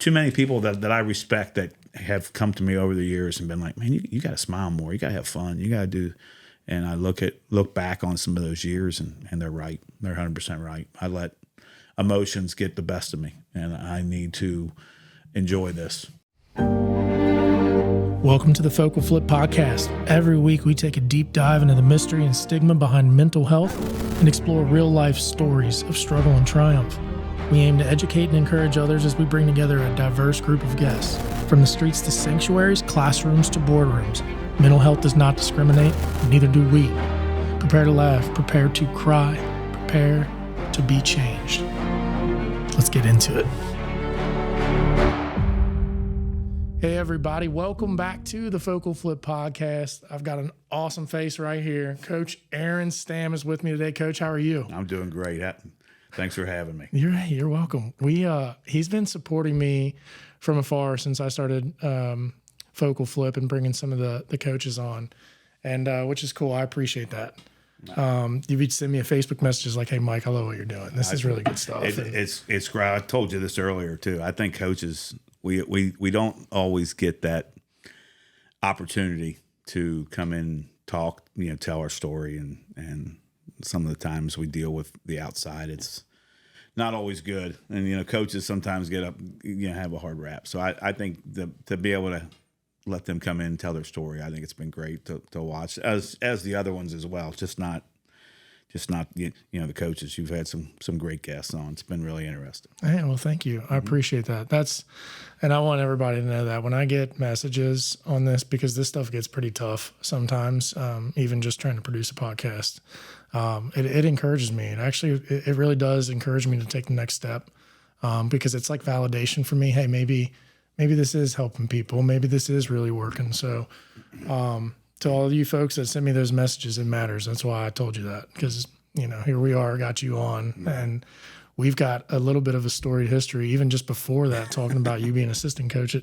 too many people that I respect that have come to me over the years and been like, man, you got to smile more. You got to have fun. You got to do. And I look back on some of those years, and they're right. They're 100% right. I let emotions get the best of me, and I need to enjoy this. Welcome to the FocalFlip podcast. Every week we take a deep dive into the mystery and stigma behind mental health and explore real-life stories of struggle and triumph. We aim to educate and encourage others as we bring together a diverse group of guests. From the streets to sanctuaries, classrooms to boardrooms, mental health does not discriminate, neither do we. Prepare to laugh, prepare to cry, prepare to be changed. Let's get into it. Hey everybody, welcome back to the FocalFlip podcast. I've got an awesome face right here. Coach Aaron Stamm is with me today. Coach, how are you? I'm doing great. Thanks for having me. You're welcome. He's been supporting me from afar since I started FocalFlip and bringing some of the coaches on, and which is cool. I appreciate that. You'd send me a Facebook message like, "Hey, Mike, I love what you're doing. This is really good stuff." It's great. I told you this earlier too. I think coaches we don't always get that opportunity to come in, talk, tell our story, and some of the times we deal with the outside. It's not always good, and coaches sometimes get up, have a hard rap. So I think to be able to let them come in and tell their story, I think it's been great to watch, as the other ones as well. Just not the coaches. You've had some great guests on. It's been really interesting. Hey, well, thank you. I appreciate that. And I want everybody to know that when I get messages on this, because this stuff gets pretty tough sometimes, even just trying to produce a podcast, it encourages me. It really does encourage me to take the next step, because it's like validation for me. Hey, maybe this is helping people. Maybe this is really working. So, to all of you folks that send me those messages, it matters. That's why I told you that, because, here we are, got you on, and we've got a little bit of a storied history, even just before that, talking about you being assistant coach at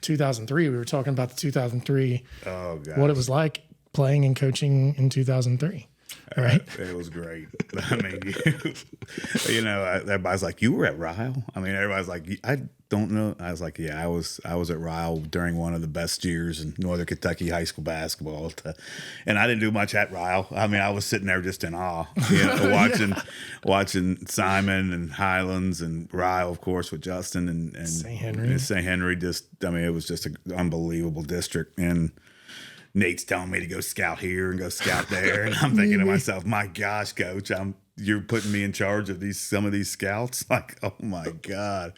2003. We were talking about the 2003, what it was like playing and coaching in 2003. Right. It was great. I mean, everybody's like, "You were at Ryle?" I mean, everybody's like, "I don't know." I was like, "Yeah, I was at Ryle during one of the best years in Northern Kentucky high school basketball." And I didn't do much at Ryle. I mean, I was sitting there just in awe, watching Simon and Highlands and Ryle, of course, with Justin and St. Henry. St. Henry. It was just an unbelievable district. And Nate's telling me to go scout here and go scout there, and I'm thinking to myself, "My gosh, coach, you're putting me in charge of some of these scouts." Like, oh my God.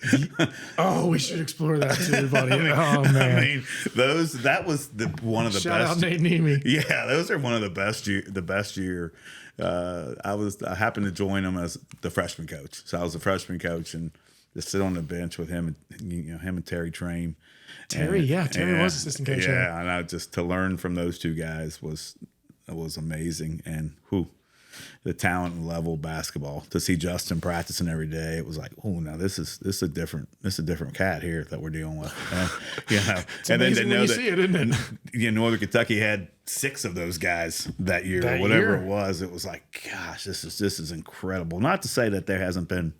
Oh, we should explore that too, buddy. Man. I mean, that was one of the Shout best. Shout out Nate Nemi. Yeah, those are one of the best year. I happened to join him as the freshman coach. So I was a freshman coach and just sit on the bench with him and Terry Train. Terry was assistant coach. Yeah, and I just to learn from those two guys was amazing. And the talent level of basketball, to see Justin practicing every day, it was like, oh, now this is a different cat here that we're dealing with. And then to know that see it, isn't it? Northern Kentucky had 6 of those guys that year, or whatever it was. It was like, gosh, this is incredible. Not to say that there hasn't been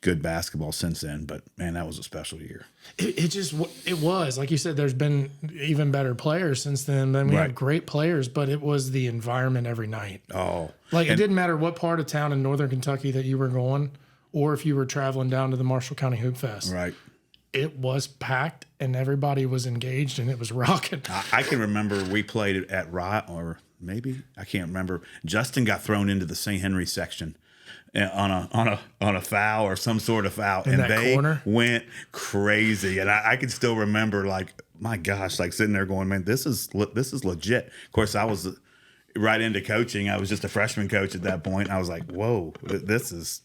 good basketball since then, but man, that was a special year. It was, like you said, there's been even better players since then. Then we had great players, but it was the environment every night. Oh, it didn't matter what part of town in Northern Kentucky that you were going, or if you were traveling down to the Marshall County Hoop Fest. Right. It was packed and everybody was engaged and it was rocking. I can remember we played at Rye, or maybe I can't remember. Justin got thrown into the St. Henry section on a foul or some sort of foul, in and that they corner? Went crazy. And I can still remember, like, my gosh, like sitting there going, man, this is legit. Of course, I was right into coaching. I was just a freshman coach at that point. I was like, whoa, this is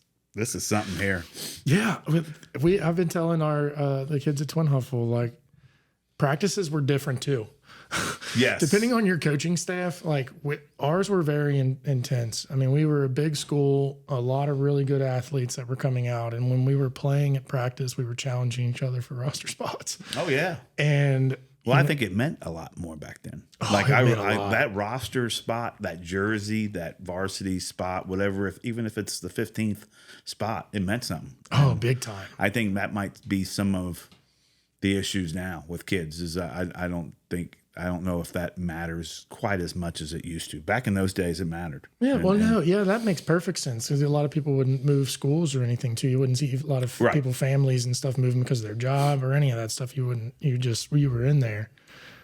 something here. Yeah, I've been telling the kids at Twin Huffle, like, practices were different too. Yes. Depending on your coaching staff, like ours were very intense. I mean, we were a big school, a lot of really good athletes that were coming out. And when we were playing at practice, we were challenging each other for roster spots. Oh, yeah. And well, I think it meant a lot more back then. Like that roster spot, that jersey, that varsity spot, whatever, even if it's the 15th spot, it meant something. Oh, big time. I think that might be some of the issues now with kids is I don't know if that matters quite as much as it used to. Back in those days, it mattered. Yeah, that makes perfect sense because a lot of people wouldn't move schools or anything too. You wouldn't see a lot of people, families and stuff moving because of their job or any of that stuff. You were in there.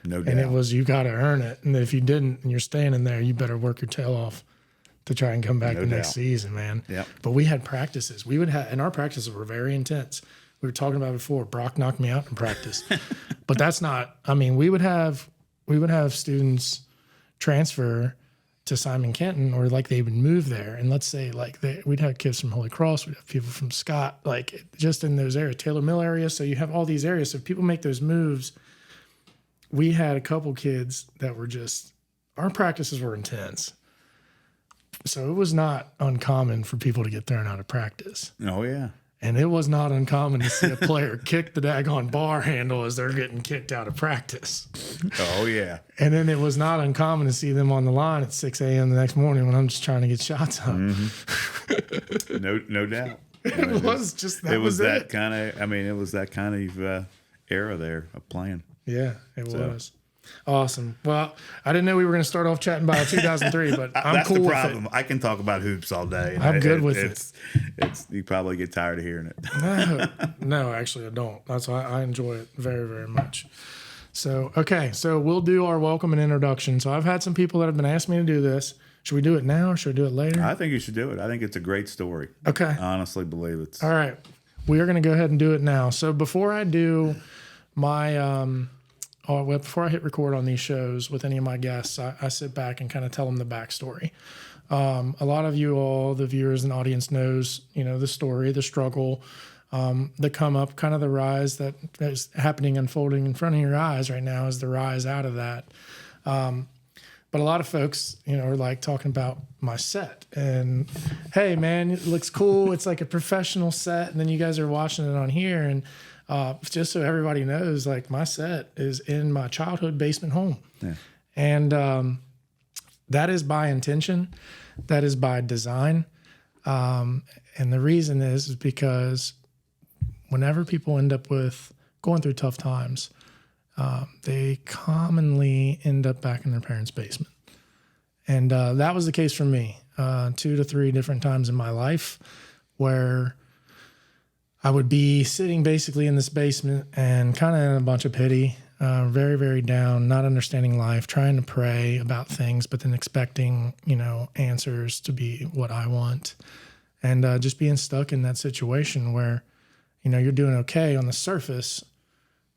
No doubt. And it was, you got to earn it. And if you didn't and you're staying in there, you better work your tail off to try and come back next season, man. Yep. But we had practices. And our practices were very intense. We were talking about it before. Brock knocked me out in practice. But that's not, I mean, we would have students transfer to Simon Kenton or like they would move there. And let's say like we'd have kids from Holy Cross, we'd have people from Scott, like just in those areas, Taylor Mill area. So you have all these areas. So if people make those moves, we had a couple kids that were our practices were intense. So it was not uncommon for people to get thrown out of practice. Oh, yeah. And it was not uncommon to see a player kick the daggone bar handle as they're getting kicked out of practice. Oh, yeah. And then it was not uncommon to see them on the line at 6 a.m. the next morning when I'm just trying to get shots up. Mm-hmm. No doubt. It was just that. It was that kind of era there of playing. Yeah, it was. Awesome. Well, I didn't know we were going to start off chatting about 2003, but I'm That's cool the with problem. it. I can talk about hoops all day. I'm good with it. It's you probably get tired of hearing it. No, actually I don't. That's why I enjoy it very, very much. So, okay. So we'll do our welcome and introduction. So I've had some people that have been asking me to do this. Should we do it now or should we do it later? I think you should do it. I think it's a great story. Okay. I honestly believe it's. All right. We are going to go ahead and do it now. So before I do my, before I hit record on these shows with any of my guests, I sit back and kind of tell them the backstory. A lot of you all, the viewers and audience knows, the story, the struggle, the come up, kind of the rise that is happening, unfolding in front of your eyes right now is the rise out of that. But a lot of folks, are like talking about my set and, hey man, it looks cool. It's like a professional set. And then you guys are watching it on here. And just so everybody knows, like my set is in my childhood basement home. Yeah. And that is by intention. That is by design. And the reason is because whenever people end up going through tough times, they commonly end up back in their parents' basement. And that was the case for me 2 to 3 different times in my life where I would be sitting basically in this basement and kind of in a bunch of pity, very, very down, not understanding life, trying to pray about things, but then expecting, answers to be what I want. And just being stuck in that situation where, you're doing okay on the surface,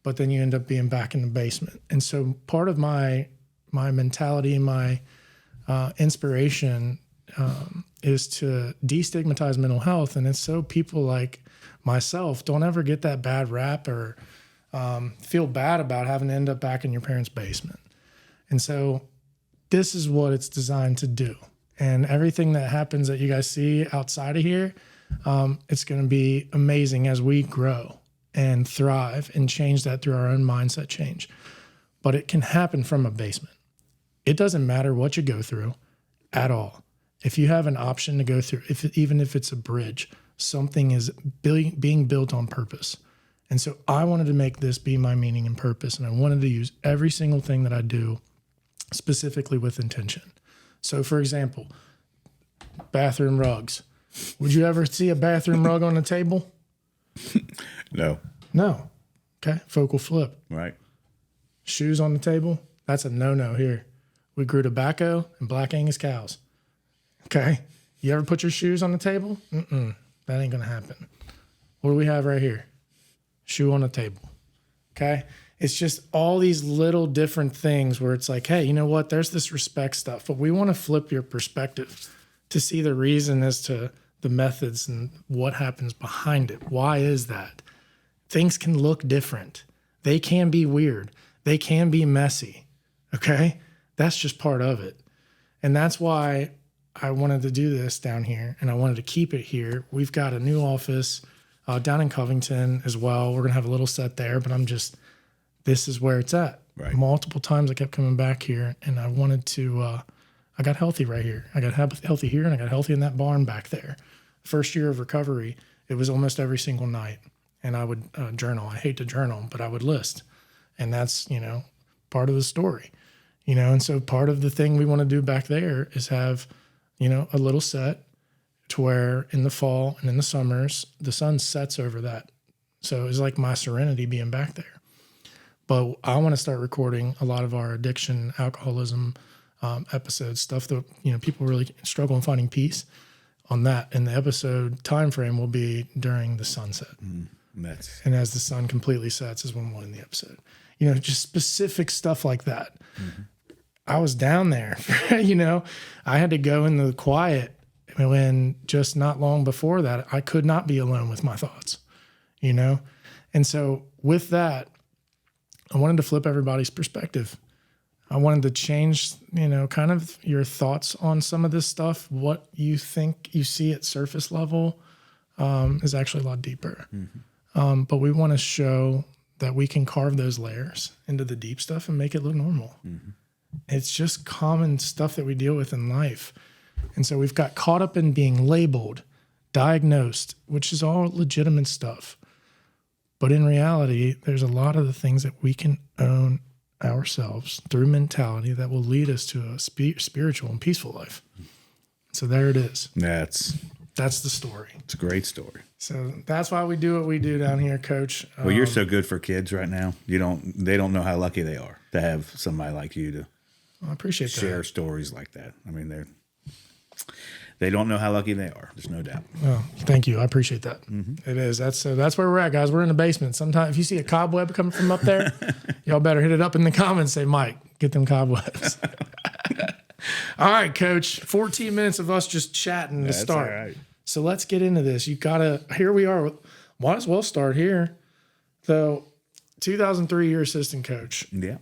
but then you end up being back in the basement. And so part of my mentality, my inspiration is to destigmatize mental health. And it's so people like myself don't ever get that bad rap or feel bad about having to end up back in your parents' basement. And so this is what it's designed to do. And everything that happens that you guys see outside of here, it's going to be amazing as we grow and thrive and change that through our own mindset change. But it can happen from a basement. It doesn't matter what you go through at all. If you have an option to go through, even if it's a bridge, something is being built on purpose. And so I wanted to make this be my meaning and purpose. And I wanted to use every single thing that I do specifically with intention. So for example, bathroom rugs. Would you ever see a bathroom rug on the table? No. Okay. FocalFlip. Right. Shoes on the table. That's a no-no here. We grew tobacco and black Angus cows. Okay. You ever put your shoes on the table? That ain't going to happen. What do we have right here? Shoe on the table. Okay. It's just all these little different things where it's like, hey, you know what? There's this respect stuff, but we want to flip your perspective to see the reason as to the methods and what happens behind it. Why is that? Things can look different. They can be weird. They can be messy. Okay? That's just part of it. And that's why I wanted to do this down here, and I wanted to keep it here. We've got a new office down in Covington as well. We're going to have a little set there, but this is where it's at. Right. Multiple times I kept coming back here, and I wanted to, I got healthy right here. I got healthy here, and I got healthy in that barn back there. First year of recovery, it was almost every single night. And I would journal. I hate to journal, but I would list. And that's, part of the story, and so part of the thing we want to do back there is have, a little set to where in the fall and in the summers, the sun sets over that. So it's like my serenity being back there. But I want to start recording a lot of our addiction, alcoholism episodes, stuff that, people really struggle in finding peace on that. And the episode time frame will be during the sunset. And as the sun completely sets is when we'll end the episode. Just specific stuff like that. Mm-hmm. I was down there, I had to go in the quiet when just not long before that, I could not be alone with my thoughts, And so with that, I wanted to flip everybody's perspective. I wanted to change, kind of your thoughts on some of this stuff. What you think you see at surface level is actually a lot deeper. Mm-hmm. But we want to show that we can carve those layers into the deep stuff and make it look normal. Mm-hmm. It's just common stuff that we deal with in life. And so we've got caught up in being labeled, diagnosed, which is all legitimate stuff. But in reality, there's a lot of the things that we can own ourselves through mentality that will lead us to a spiritual and peaceful life. So there it is. That's the story. It's a great story. So that's why we do what we do down here, Coach. Well, you're so good for kids right now. They don't know how lucky they are to have somebody like you to I appreciate share stories like that. I mean, they don't know how lucky they are. There's no doubt. Oh, thank you. I appreciate that. Mm-hmm. It is. That's where we're at, guys. We're in the basement. Sometimes if you see a cobweb coming from up there, y'all better hit it up in the comments. Say, Mike, get them cobwebs. All right, Coach. 14 minutes of us just chatting to start. All right. So let's get into this. Here we are. Might as well start here. So 2003, you're assistant coach. Yeah.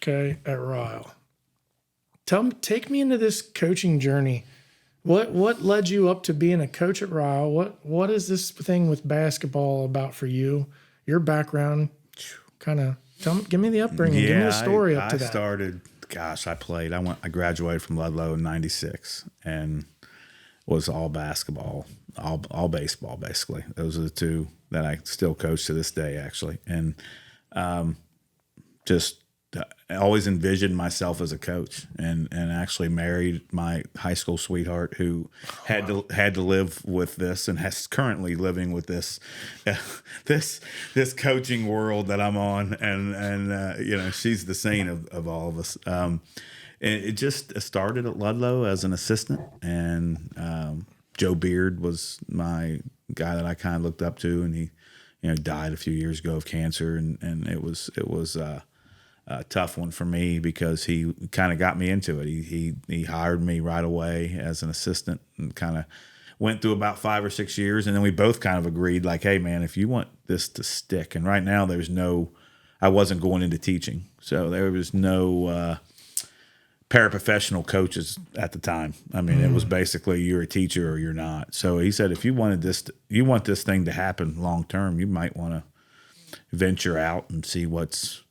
Okay, at Ryle. Take me into this coaching journey. What led you up to being a coach at Ryle? What is this thing with basketball about for you? Your background, give me the upbringing. Give me the story up to that. I played. I graduated from Ludlow in '96 and was all basketball, all baseball, basically. Those are the two that I still coach to this day, actually. And I always envisioned myself as a coach, and actually married my high school sweetheart who had to live with this and has currently living with this this coaching world that I'm on, and she's the saint of all of us. It just started at Ludlow as an assistant, and Joe Beard was my guy that I kind of looked up to, and he died a few years ago of cancer, and it was a tough one for me because he kind of got me into it. He hired me right away as an assistant and kind of went through about 5 or 6 years. And then we both kind of agreed like, hey man, if you want this to stick, and right now I wasn't going into teaching. So there was no paraprofessional coaches at the time. I mean, it was basically you're a teacher or you're not. So he said, if you want this thing to happen long-term, you might want to venture out and see what's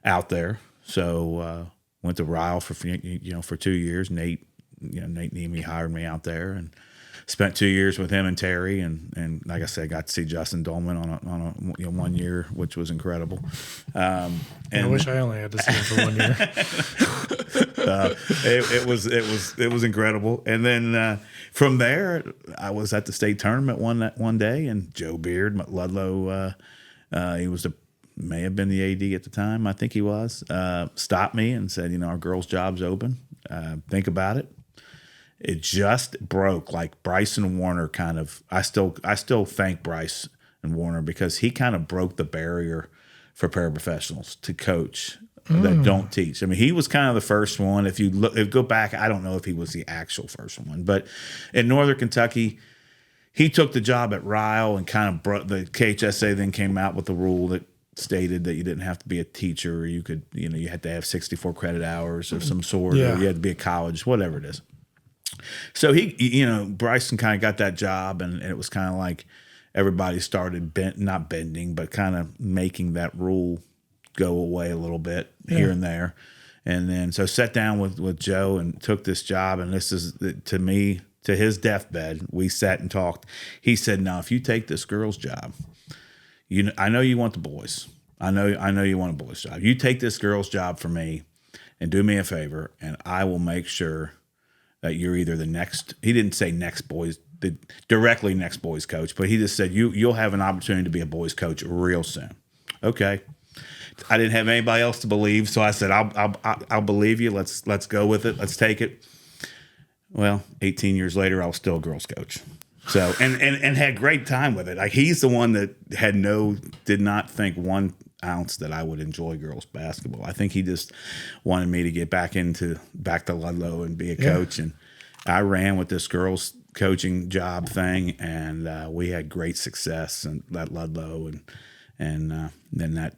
out there. So went to Ryle for 2 years. Nate Nemi hired me out there and spent 2 years with him and Terry, and like I said, got to see Justin Dolman on a 1 year, which was incredible. And I wish I only had to see him for 1 year. It was incredible. And then from there, I was at the state tournament one day, and Joe Beard, Ludlow, he may have been the AD at the time. I think he was. Stopped me and said, our girls' job's open. Think about it. It just broke. Like Bryce and Warner kind of. I still thank Bryce and Warner because he kind of broke the barrier for paraprofessionals to coach that don't teach. I mean, he was kind of the first one. If you go back, I don't know if he was the actual first one, but in Northern Kentucky, he took the job at Ryle and kind of brought the KHSA. Then came out with the rule that stated that you didn't have to be a teacher. You could, you had to have 64 credit hours of some sort, Yeah. or you had to be a college, whatever it is. So Bryson kind of got that job, and it was kind of like everybody started not bending, but kind of making that rule go away a little bit here and there. And then so sat down with Joe and took this job, and this is to his deathbed. We sat and talked. He said, "Now, if you take this girl's job, I know you want the boys. I know you want a boys job. You take this girl's job for me, and do me a favor, and I will make sure that you're either the next." He didn't say directly next boys coach, but he just said you'll have an opportunity to be a boys coach real soon. Okay. I didn't have anybody else to believe, so I said, "I'll believe you. Let's go with it. Let's take it." Well, 18 years later, I was still a girls coach. So and had great time with it. Like, he's the one that did not think 1 ounce that I would enjoy girls basketball. I think he just wanted me to get back to Ludlow and be a coach. And I ran with this girls coaching job thing, and we had great success at Ludlow, and then that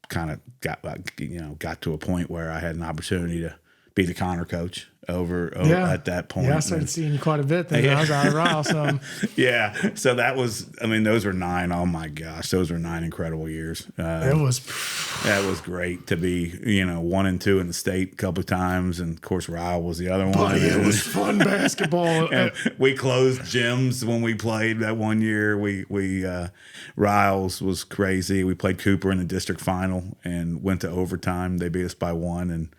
kind of got to a point where I had an opportunity to be the Connor coach over at that point. Yeah, I started seeing you quite a bit then. I was out of Ryle. So. Yeah, so that was, those were 9. Oh my gosh, those were 9 incredible years. That was great to be, 1 and 2 in the state a couple of times, and of course Ryle was the other one. But it was fun basketball. And we closed gyms when we played that one year. Ryle's was crazy. We played Cooper in the district final and went to overtime. They beat us by 1, and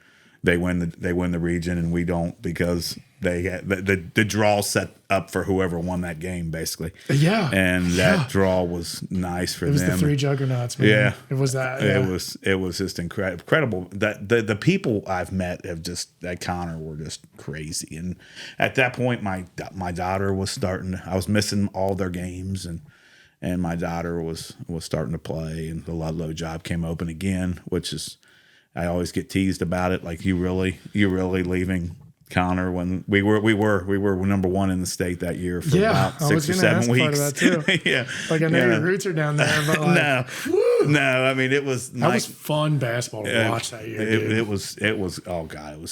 they win the region, and we don't, because they had the draw set up for whoever won that game, basically. Yeah, and that draw was nice for them. It was the 3 juggernauts, man. Yeah, it was that. Yeah. It was just incredible. That the people I've met at Connor were just crazy. And at that point, my daughter was starting. I was missing all their games, and my daughter was starting to play, and the Ludlow job came open again, which is. I always get teased about it. Like, you really leaving Connor when we were number 1 in the state that year for about 6 or 7 weeks. Part of that too. Yeah, like I know your roots are down there, but like, no. It was that was fun basketball to watch that year. It was. Oh God, it was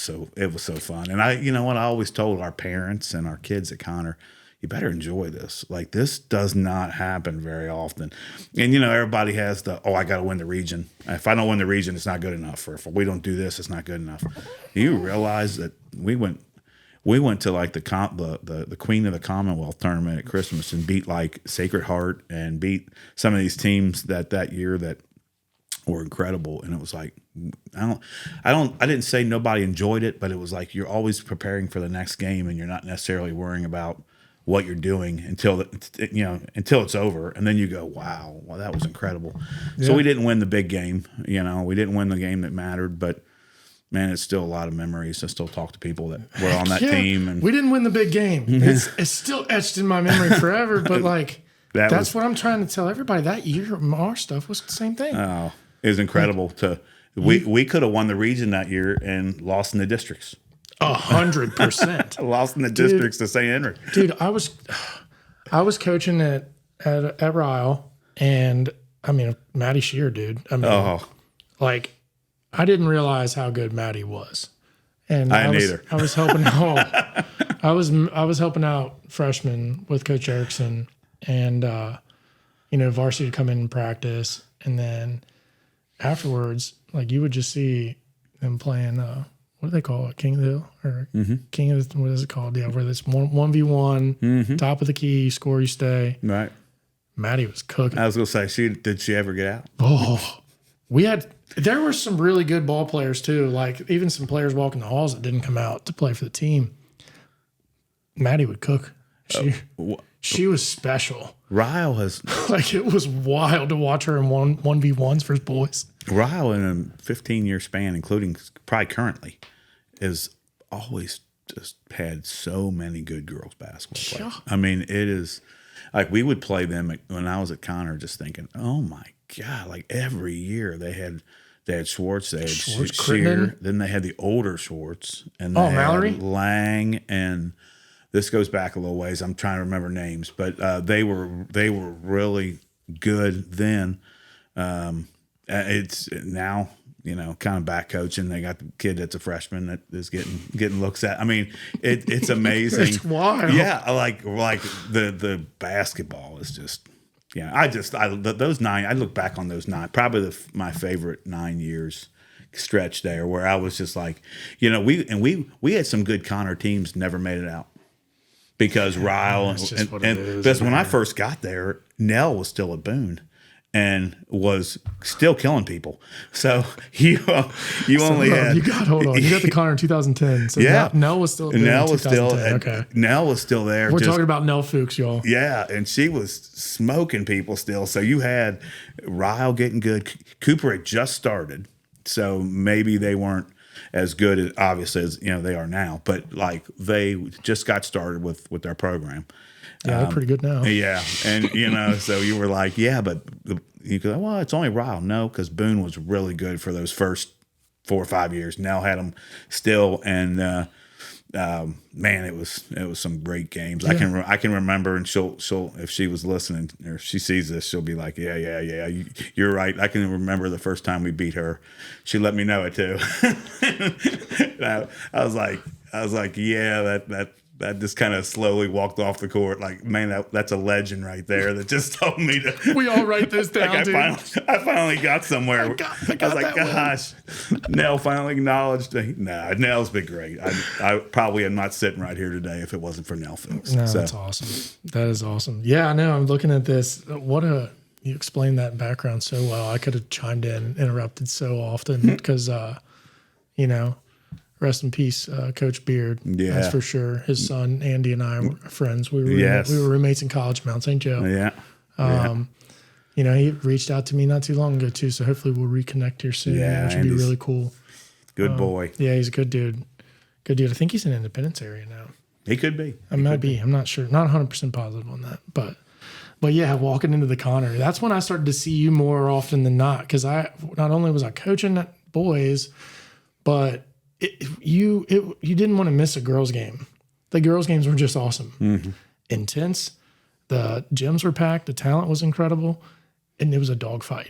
so fun. And I always told our parents and our kids at Connor, you better enjoy this. Like, this does not happen very often. And, everybody has I got to win the region. If I don't win the region, it's not good enough. Or if we don't do this, it's not good enough. You realize that we went to like the Queen of the Commonwealth tournament at Christmas and beat like Sacred Heart and beat some of these teams that year that were incredible. And it was like, I didn't say nobody enjoyed it, but it was like, you're always preparing for the next game, and you're not necessarily worrying about what you're doing until it's over, and then you go, wow, well, that was incredible. Yeah. So we didn't win the big game, we didn't win the game that mattered, but man, it's still a lot of memories. I still talk to people that were on that team, and we didn't win the big game. It's still etched in my memory forever. But like that's what I'm trying to tell everybody. That year, our stuff was the same thing. Oh, it was incredible. We could have won the region that year and lost in the districts. 100%. Lost in the districts to St. Henry. Dude, I was coaching at Ryle, and Maddie Shear, dude. Like, I didn't realize how good Maddie was, and I was helping out. I was helping out freshmen with Coach Erickson, and varsity to come in and practice, and then afterwards, like, you would just see them playing. What do they call it? King of the Hill or King of the, what is it called? Yeah, where it's 1v1, top of the key, you score, you stay. Right. Maddie was cooking. I was gonna say, did she ever get out? Oh, there were some really good ball players too. Like, even some players walking the halls that didn't come out to play for the team. Maddie would cook. She was special. Ryle has like, it was wild to watch her in 1v1s for his boys. Ryle, in a 15-year span, including probably currently, is always just had so many good girls basketball players. It is like, we would play them when I was at Connor, just thinking, oh my God, like every year they had Schwartz, they had Shear, then they had the older Schwartz, and they had Mallory, Lang, and this goes back a little ways. I'm trying to remember names, but they were really good then. It's now, kind of back coaching. They got the kid that's a freshman that is getting looks at. I mean, it's amazing. It's wild. Yeah, like the basketball is just. Yeah, those 9. I look back on those 9. Probably my favorite 9 years stretch there, where I was just like, we had some good Connor teams, never made it out because Ryle and because when I first got there, Nell was still at Boone. And was still killing people. So you only had hold on. You got the Connor in 2010. So yeah, Nell was still there. Nell was still okay. Nell was still there. We're talking about Nell Fuchs, y'all. Yeah, and she was smoking people still. So you had Ryle getting good. Cooper had just started, so maybe they weren't as good as obviously as they are now. But like they just got started with their program. Yeah, they're pretty good now. Yeah, and so you were like, yeah, but you go, well, it's only Ryle. No, because Boone was really good for those first 4 or 5 years. Nell had them still, and man, it was some great games. Yeah. I can remember, and she'll if she was listening or if she sees this, she'll be like, yeah, you're right. I can remember the first time we beat her. She let me know it too. I was like, yeah, that just kind of slowly walked off the court. Like, man, that's a legend right there that just told me to. We all write this down, like dude. I finally got somewhere. I was like, gosh, Nell finally acknowledged. Nah, Nell's been great. I probably am not sitting right here today if it wasn't for Nell Fuchs. No, that's awesome. That is awesome. Yeah, I know. I'm looking at this. You explained that background so well. I could have chimed in, interrupted so often because, rest in peace, Coach Beard. Yeah, that's for sure. His son Andy and I were friends. We were roommates in college, Mount St. Joe. Yeah. He reached out to me not too long ago too. So hopefully we'll reconnect here soon. Yeah, which would be really cool. Good boy. Yeah, he's a good dude. Good dude. I think he's in Independence area now. He could be. I might be. I'm not sure. Not 100% positive on that, but yeah, walking into the Connor, that's when I started to see you more often than not. Because not only was I coaching boys, but you didn't want to miss a girls' game. The girls' games were just awesome, intense. The gyms were packed. The talent was incredible, and it was a dogfight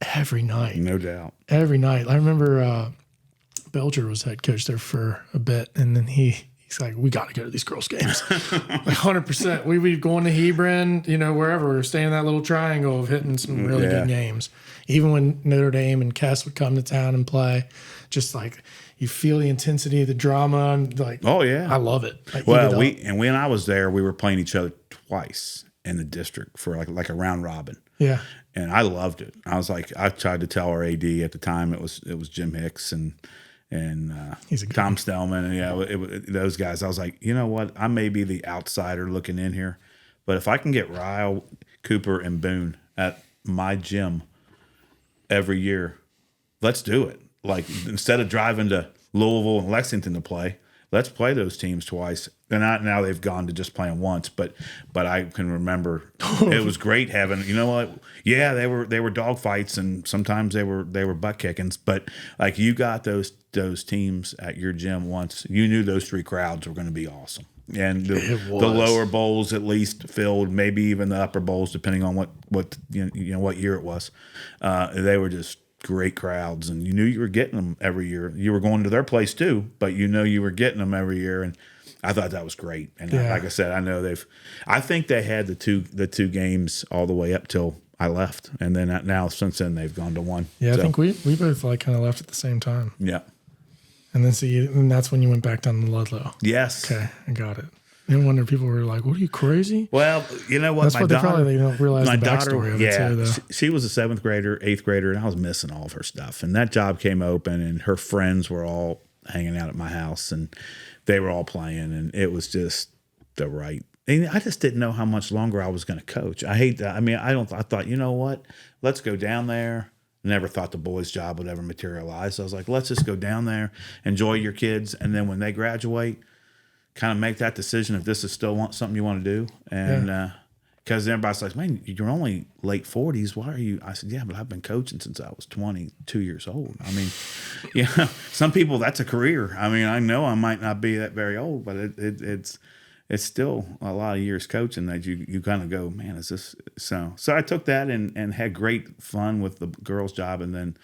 every night. No doubt, every night. I remember Belcher was head coach there for a bit, and then he's like, "We got to go to these girls' games." Like 100%. We would go to Hebron, wherever. We were staying in that little triangle of hitting some really good games. Even when Notre Dame and Kess would come to town and play, just like. You feel the intensity of the drama, and oh yeah, I love it. When I was there, we were playing each other twice in the district for like a round robin. Yeah, and I loved it. I was like, I tried to tell our AD at the time it was Jim Hicks and Tom Stellman, and those guys. I was like, you know what? I may be the outsider looking in here, but if I can get Ryle, Cooper, and Boone at my gym every year, let's do it. Like, instead of driving to Louisville and Lexington to play, let's play those teams twice. And now they've gone to just playing once, but I can remember it was great having, yeah, they were dog fights and sometimes they were butt kickings, but like you got those teams at your gym once, you knew those 3 crowds were going to be awesome. And the lower bowls at least filled, maybe even the upper bowls, depending on what what year it was. They were just great crowds, and you knew you were getting them every year. You were going to their place too, but you were getting them every year, and I thought that was great. And like I said, I think they had the two games all the way up till I left, and then now since then they've gone to one. Yeah, so. I think we both kind of left at the same time. Yeah, and then that's when you went back down to Ludlow. Yes. Okay, I got it. No wonder people were like, "What, are you crazy?" Well, you know what? That's what they don't realize the backstory of it too, though. She was a 7th grader, 8th grader, and I was missing all of her stuff. And that job came open, and her friends were all hanging out at my house, and they were all playing, and it was just the right. And I just didn't know how much longer I was going to coach. I hate that. I mean, I thought, you know what? Let's go down there. Never thought the boys' job would ever materialize. So I was like, let's just go down there, enjoy your kids, and then when they graduate, kind of make that decision if this is still something you want to do. And because everybody's like, man, you're only late 40s. Why are you? I said, yeah, but I've been coaching since I was 22 years old. I mean, some people, that's a career. I mean, I know I might not be that very old, but it's it's still a lot of years coaching that you kind of go, man, is this so? So I took that and had great fun with the girls' job, and then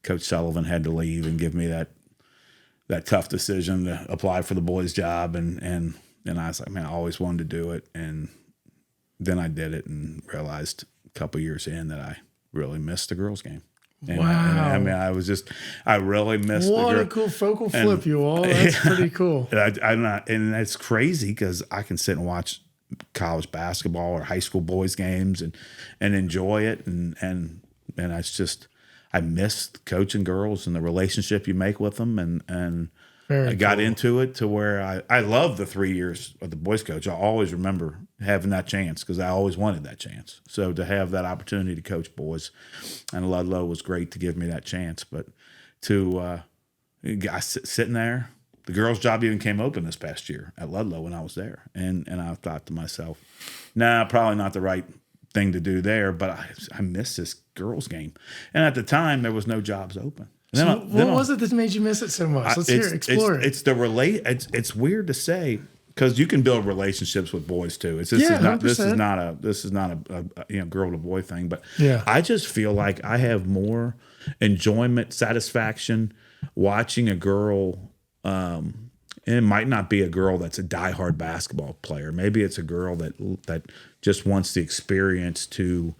Coach Sullivan had to leave and give me that tough decision to apply for the boys' job, and I was like, man, I always wanted to do it, and then I did it and realized a couple years in that I really missed the girls' game. And wow. I mean, I really missed what a cool focal flip, you all. That's pretty cool. And it's crazy because I can sit and watch college basketball or high school boys games and enjoy it. And it's just, I miss coaching girls and the relationship you make with them. And Very I got cool. into it to where I love the 3 years of the boys coach. I always remember having that chance because I always wanted that chance. So to have that opportunity to coach boys, and Ludlow was great to give me that chance. But to sitting there, the girls' job even came open this past year at Ludlow when I was there, and I thought to myself, nah, probably not the right thing to do there. But I missed this girls' game, and at the time there was no jobs open. So what was it that made you miss it so much? Let's hear it. Explore it. It's the It's weird to say because you can build relationships with boys too. This is not a girl to boy thing. But yeah. I just feel like I have more enjoyment, satisfaction watching a girl. And it might not be a girl that's a diehard basketball player. Maybe it's a girl that just wants the experience to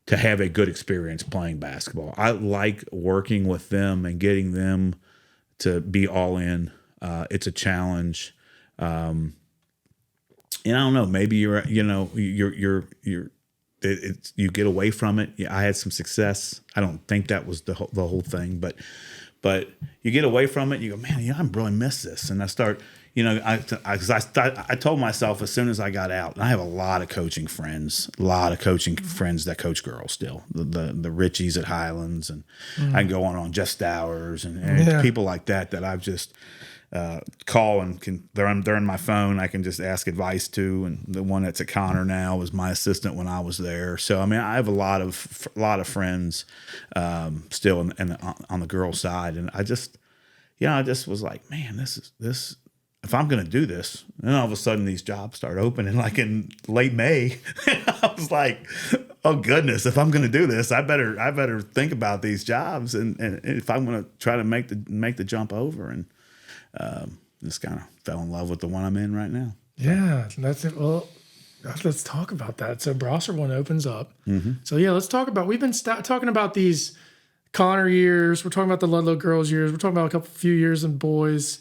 have a good experience playing basketball. I like working with them and getting them to be all in. It's a challenge. And I don't know, maybe you get away from it. Yeah, I had some success. I don't think that was the whole thing, but you get away from it and you go, man, I really miss this. And I start, I told myself as soon as I got out, and I have a lot of coaching friends that coach girls still, the Richies at Highlands, and I can go on Just Hours and people like that I've just call and they're on my phone. I can just ask advice to, and the one that's at Connor now was my assistant when I was there. So I mean, I have a lot of friends still on the girl side, and I just was like, man, this. If I'm going to do this, and all of a sudden these jobs start opening like in late May, I was like, oh goodness, if I'm going to do this, I better think about these jobs. And if I'm going to try to make the jump over, and just kind of fell in love with the one I'm in right now. Yeah, that's it. Well, let's talk about that. So Brossart one opens up. Mm-hmm. So yeah, let's talk about, we've been talking about these Connor years. We're talking about the Ludlow girls years. We're talking about a few years in boys.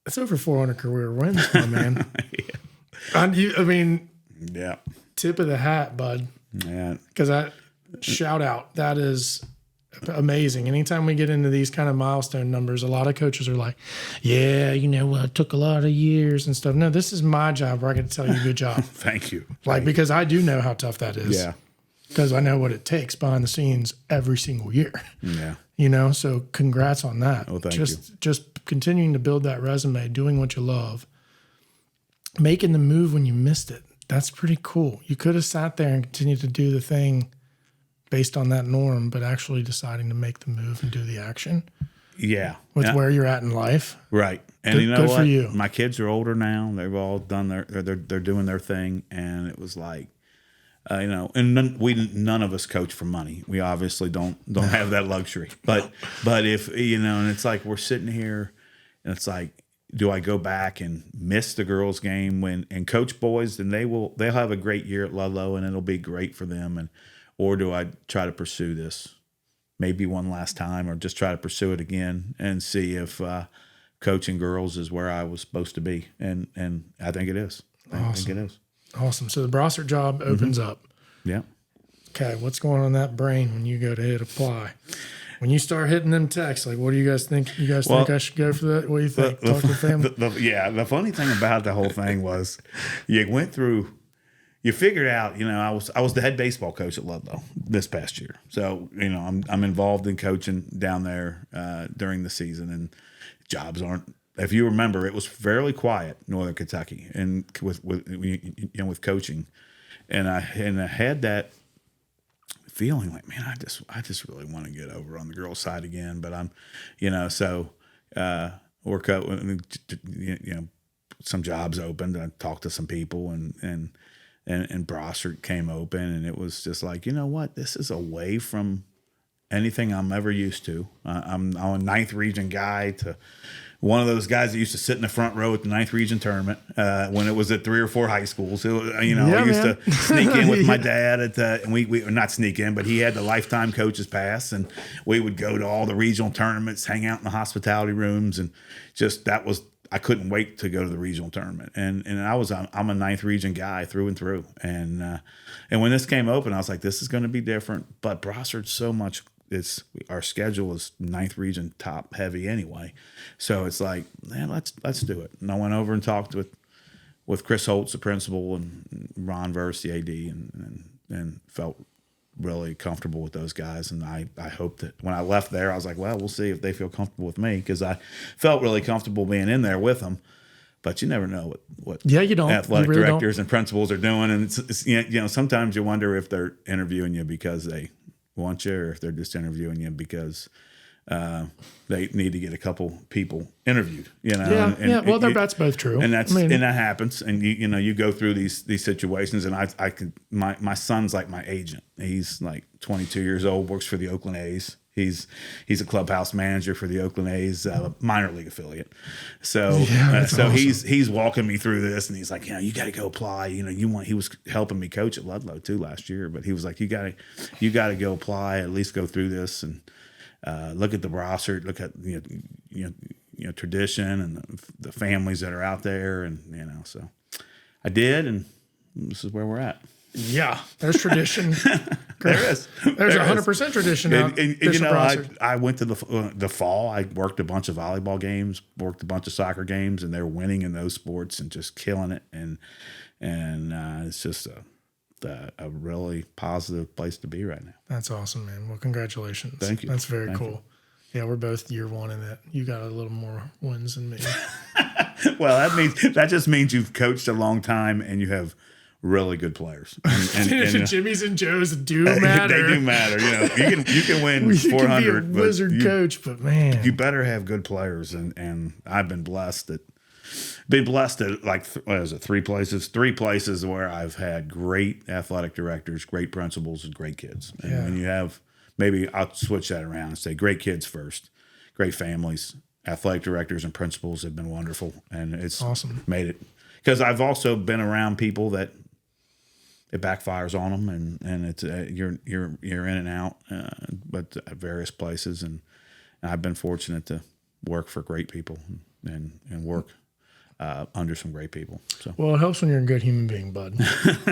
It's over 400 career wins, my man. Yeah. I mean, yeah. Tip of the hat, bud. Yeah. Because shout out, that is amazing. Anytime we get into these kind of milestone numbers, a lot of coaches are like, yeah, it took a lot of years and stuff. No, this is my job where I get to tell you good job. Thank you. Because I do know how tough that is. Yeah. Because I know what it takes behind the scenes every single year. Yeah. So congrats on that. Oh, thank you. Just continuing to build that resume, doing what you love, making the move when you missed it. That's pretty cool. You could have sat there and continued to do the thing based on that norm, but actually deciding to make the move and do the action. Yeah. With where you're at in life. Right. And good, you know good what? for you. My kids are older now. They've all done they're doing their thing. And it was like, and none of us coach for money. We obviously don't have that luxury. But if and it's like we're sitting here, and it's like, do I go back and miss the girls' game and coach boys, and they'll have a great year at Ludlow, and it'll be great for them, or do I try to pursue this maybe one last time, or just try to pursue it again and see if coaching girls is where I was supposed to be, and I think it is. I think it is. Awesome. So the Brossart job opens up. Yeah. Okay, what's going on in that brain when you go to hit apply? When you start hitting them texts, like, what do you guys think? You guys think I should go for that? What do you think? Talk to the family? The funny thing about the whole thing was you figured out, I was the head baseball coach at Ludlow this past year. So, I'm involved in coaching down there during the season, and jobs aren't, if you remember, it was fairly quiet in Northern Kentucky and with coaching. And I had that feeling like, man, I just really want to get over on the girls' side again. But I'm, we're some jobs opened. I talked to some people, and Brossart came open, and it was just like, you know what, this is away from anything I'm ever used to. I'm a ninth region guy to one of those guys that used to sit in the front row at the ninth region tournament when it was at 3 or 4 high schools. I used to sneak in with my dad and we not sneak in, but he had the lifetime coach's pass, and we would go to all the regional tournaments, hang out in the hospitality rooms, and just I couldn't wait to go to the regional tournament. And I'm a ninth region guy through and through. And when this came open, I was like, this is going to be different. But Brossart's so much. Our schedule is ninth region top heavy anyway, so it's like, man, let's do it. And I went over and talked with Chris Holtz, the principal, and Ron Verse, the AD, and felt really comfortable with those guys. And I hope that when I left there, I was like, well, we'll see if they feel comfortable with me, because I felt really comfortable being in there with them. But you never know what you don't. Athletic you really directors don't. and principals are doing, and it's sometimes you wonder if they're interviewing you because they want you, or if they're just interviewing you because they need to get a couple people interviewed. Well, that's both true, and and that happens. And you go through these situations, and my son's like my agent. He's like 22 years old, works for the Oakland A's. He's a clubhouse manager for the Oakland A's minor league affiliate. So awesome. He's walking me through this, and he's like, you got to go apply. He was helping me coach at Ludlow too last year, but he was like, you got to go apply, at least go through this, and look at the Brossart, look at tradition and the families that are out there, and so I did, and this is where we're at. Yeah, there's tradition. There is. There's 100% tradition out. And I went to the fall. I worked a bunch of volleyball games, worked a bunch of soccer games, and they're winning in those sports and just killing it. And it's just a really positive place to be right now. That's awesome, man. Well, congratulations. Thank you. That's very cool. Yeah, we're both year one in that. You got a little more wins than me. Well, that just means you've coached a long time and you have really good players. And Jimmy's and Joe's do matter. They do matter. You can win 400. You can be a wizard coach, but man, you better have good players. And I've been blessed at like, what is it, 3 places? 3 places where I've had great athletic directors, great principals, and great kids. And when you have, maybe I'll switch that around and say great kids first, great families, athletic directors and principals have been wonderful. And it's awesome. Made it. Because I've also been around people that it backfires on them, and it's you're in and out, but at various places, and I've been fortunate to work for great people and work under some great people. So, well, it helps when you're a good human being, bud.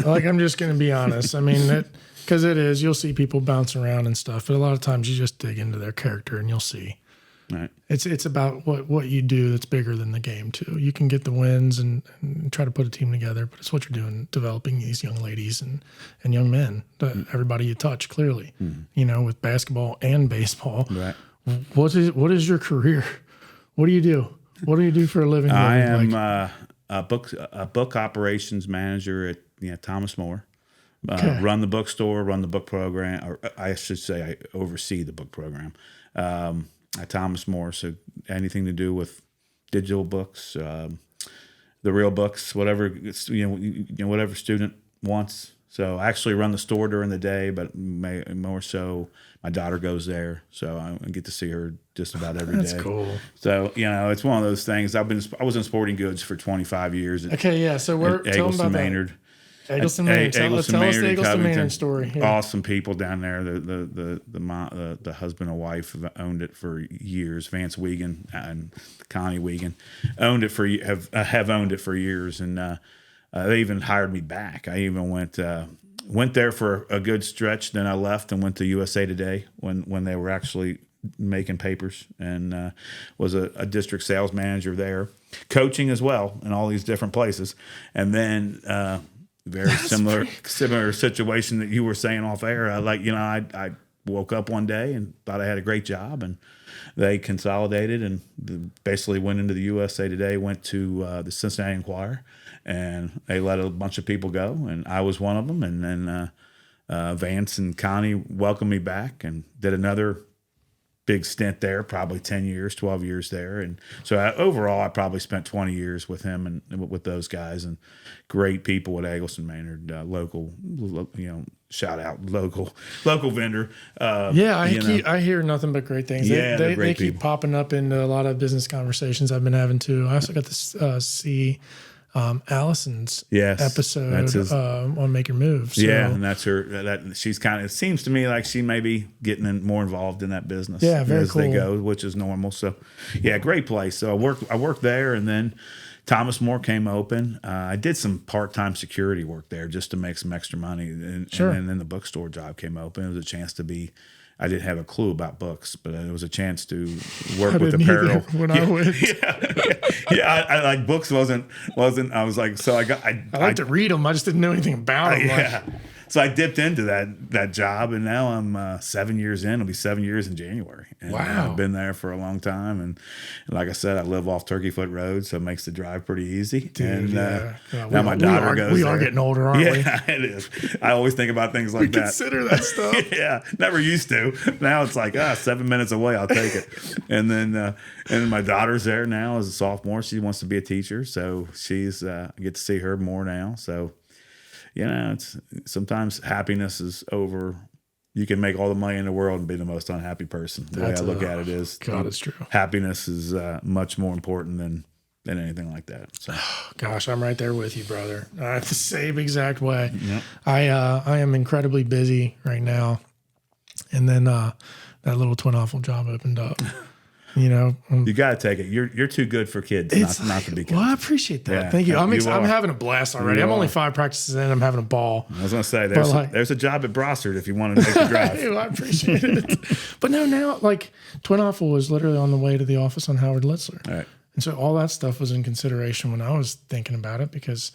Like, I'm just going to be honest. I mean, because you'll see people bounce around and stuff, but a lot of times you just dig into their character and you'll see. Right. It's about what you do that's bigger than the game too. You can get the wins and try to put a team together, but it's what you're doing, developing these young ladies and young men, everybody you touch clearly, with basketball and baseball. Right. What is your career? What do you do? What do you do for a living? I am a book operations manager at Thomas More. Run the bookstore, run the book program, or I should say I oversee the book program. At Thomas More, so anything to do with digital books, the real books, whatever whatever student wants. So I actually run the store during the day, but more so my daughter goes there, so I get to see her just about every day. That's cool. So it's one of those things. I was in sporting goods for 25 years. So we're tell them about Maynard. Eggleston Maynard. Tell us the Eggleston Maynard story. Yeah. Awesome people down there. The husband and wife have owned it for years. Vance Wiegand and Connie Wiegand have owned it for years, and they even hired me back. I even went there for a good stretch. Then I left and went to USA Today when they were actually making papers, and was a district sales manager there, coaching as well in all these different places, and then. Very similar situation that you were saying off air. I woke up one day and thought I had a great job, and they consolidated and basically went into the USA Today, went to the Cincinnati Enquirer, and they let a bunch of people go, and I was one of them. And then Vance and Connie welcomed me back and did another big stint there, probably 10 years, 12 years there. And so overall, I probably spent 20 years with him and with those guys, and great people at Eggleston Maynard, local, shout out local vendor. I hear nothing but great things. They keep popping up into a lot of business conversations I've been having too. I also got to see Allison's episode on Make Your Move. So. Yeah, and that's her. That she's kind of. It seems to me like she may be getting more involved in that business. Yeah, very as cool. they go, which is normal. So, yeah, great place. So I worked there, and then Thomas More came open. I did some part-time security work there just to make some extra money, and then the bookstore job came open. It was a chance to be. I didn't have a clue about books, but it was a chance to work with apparel. I went. I like books. Wasn't. I was like, so I like to read them. I just didn't know anything about them. Yeah. So I dipped into that job, and now I'm 7 years in. It'll be 7 years in January. And wow. I've been there for a long time, and like I said, I live off Turkey Foot Road, so it makes the drive pretty easy. Dude, now my daughter goes. We are getting older, aren't we? Yeah, it is. I always think about things like that. Consider that stuff. Yeah, never used to. Now it's like 7 minutes away, I'll take it. And then my daughter's there now as a sophomore. She wants to be a teacher, so I get to see her more now. So. It's sometimes happiness is over. You can make all the money in the world and be the most unhappy person. The way I look at it is, God, it's true. Happiness is much more important than anything like that. So. Gosh, I'm right there with you, brother. The same exact way. Yep. I am incredibly busy right now, and then that little Twin Awful job opened up. You got to take it. You're too good for kids not to be kids. Well, I appreciate that. Yeah, thank you. I'm having a blast already. I'm only 5 practices in. I'm having a ball. I was going to say, there's a job at Brossart if you want to make the drive. I appreciate it. But no, now, like, Twin Awful was literally on the way to the office on Howard Litzler. All right. And so all that stuff was in consideration when I was thinking about it, because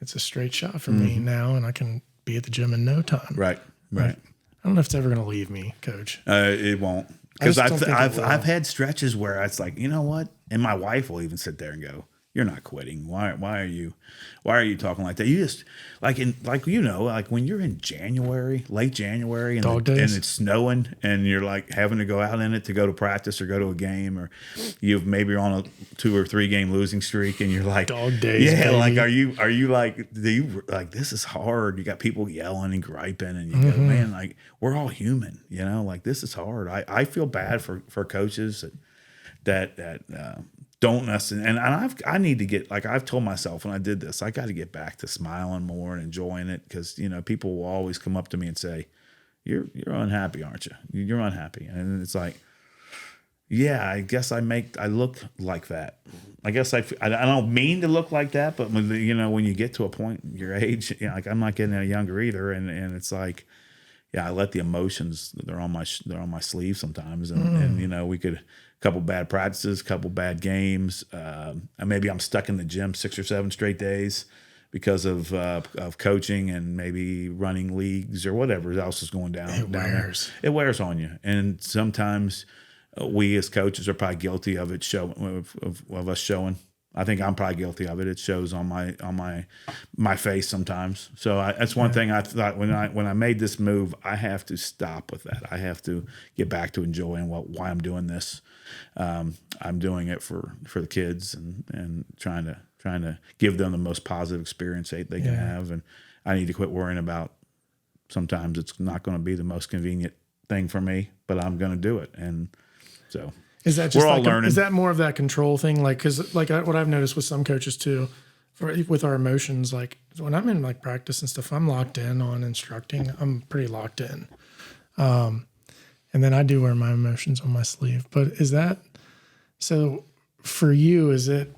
it's a straight shot for me now, and I can be at the gym in no time. Right. I don't know if it's ever going to leave me, Coach. It won't. Because I've had stretches where it's like, you know what? And my wife will even sit there and go, "You're not quitting. Why are you talking like that? You just like when you're in January, late January, and it's snowing, and you're like having to go out in it to go to practice or go to a game, or you're on a 2 or 3 game losing streak, and you're like dog days. Yeah, baby. like are you like, do you like, this is hard? You got people yelling and griping, and you go, man, like, we're all human, like, this is hard. I feel bad for coaches that don't necessarily, and I need to get, like, I've told myself when I did this, I got to get back to smiling more and enjoying it, because people will always come up to me and say, you're unhappy, aren't you? You're unhappy. And it's like, yeah, I guess I look like that. I guess I don't mean to look like that, but when you get to a point your age, like, I'm not getting any younger either, and it's like, yeah, I let the emotions, they're on my sleeve sometimes, and we could, couple bad practices, couple bad games, and maybe I'm stuck in the gym 6 or 7 straight days because of coaching and maybe running leagues or whatever else is going down. It wears on you, and sometimes we as coaches are probably guilty of it. Of us showing. I think I'm probably guilty of it. It shows on my face sometimes. So that's one thing I thought when I made this move, I have to stop with that. I have to get back to enjoying why I'm doing this. I'm doing it for the kids and trying to give them the most positive experience they can have. And I need to quit worrying about, sometimes it's not going to be the most convenient thing for me, but I'm going to do it. And so is that just we're all learning? Is that more of that control thing? Like, because like what I've noticed with some coaches too, with our emotions, like when I'm in like practice and stuff, I'm locked in on instructing. I'm pretty locked in. And then I do wear my emotions on my sleeve. But is that, so for you, is it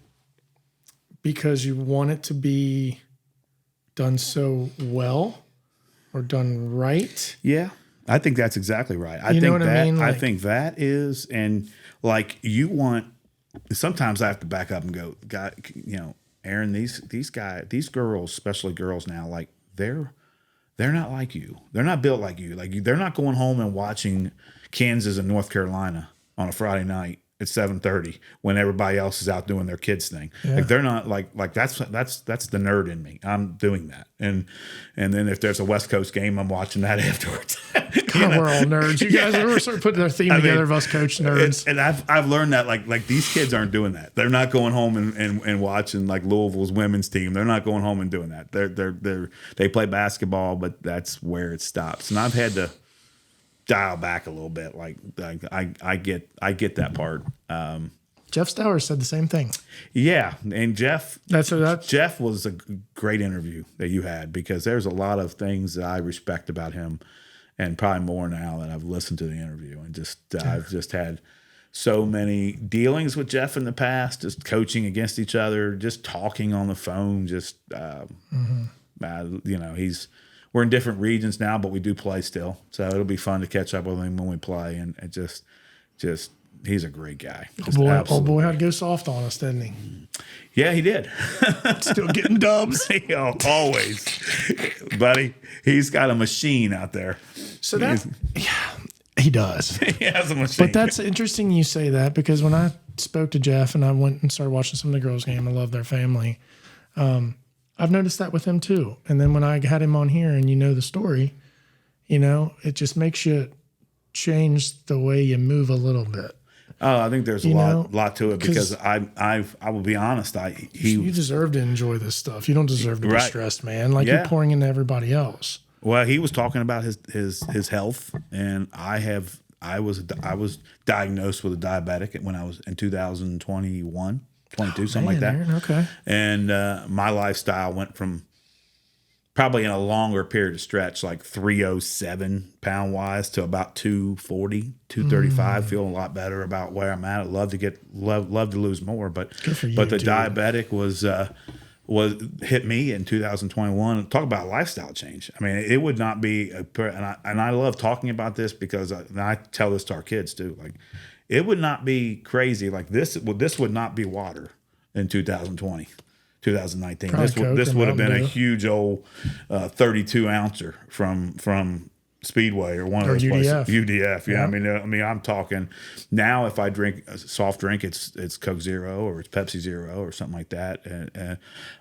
because you want it to be done so well or done right? Yeah, I think that's exactly right. I mean? I think that is, and like sometimes I have to back up and go, God, Aaron, these girls, especially girls now, like they're not like you. They're not built like you. Like they're not going home and watching Kansas and North Carolina on a Friday night at 7:30 when everybody else is out doing their kids thing. Yeah. Like they're not like that's the nerd in me. I'm doing that. And then if there's a West Coast game, I'm watching that afterwards. God, we're all nerds. You guys are sort of putting their theme together of us coach nerds. And I've learned that like these kids aren't doing that. They're not going home and watching like Louisville's women's team. They're not going home and doing that. They play basketball, but that's where it stops. And I've had to dial back a little bit. Like I get that part. Jeff Stowers said the same thing. Yeah, and Jeff was a great interview that you had, because there's a lot of things that I respect about him, and probably more now that I've listened to the interview. And I've just had so many dealings with Jeff in the past, just coaching against each other, just talking on the phone, we're in different regions now, but we do play still. So it'll be fun to catch up with him when we play. And it just he's a great guy. Old boy had to go soft on us, didn't he? Yeah, he did. Still getting dubs. Always. Buddy, he's got a machine out there. So he does. He has a machine. But that's interesting you say that, because when I spoke to Jeff and I went and started watching some of the girls' game, I love their family. I've noticed that with him too. And then when I had him on here and you know the story, it just makes you change the way you move a little bit. Oh, I think there's a lot to it, because I will be honest. You deserve to enjoy this stuff. You don't deserve to be stressed, man. Like you're pouring into everybody else. Well, he was talking about his health, and I was diagnosed with a diabetic when I was in 2021, 22, something like that. Man, okay. And my lifestyle went from, probably in a longer period of stretch, like 307 pound wise to about 240, 235. Feeling a lot better about where I'm at. I'd love to lose more, but the diabetic was hit me in 2021. Talk about lifestyle change. I mean, it would not be and I love talking about this, because I tell this to our kids too. Like, it would not be crazy like this. This would not be water in 2020. 2019. Probably this would have been a huge old 32 ouncer from Speedway or one of those places. UDF. Yeah. I mean, I'm talking now. If I drink a soft drink, it's Coke Zero or it's Pepsi Zero or something like that.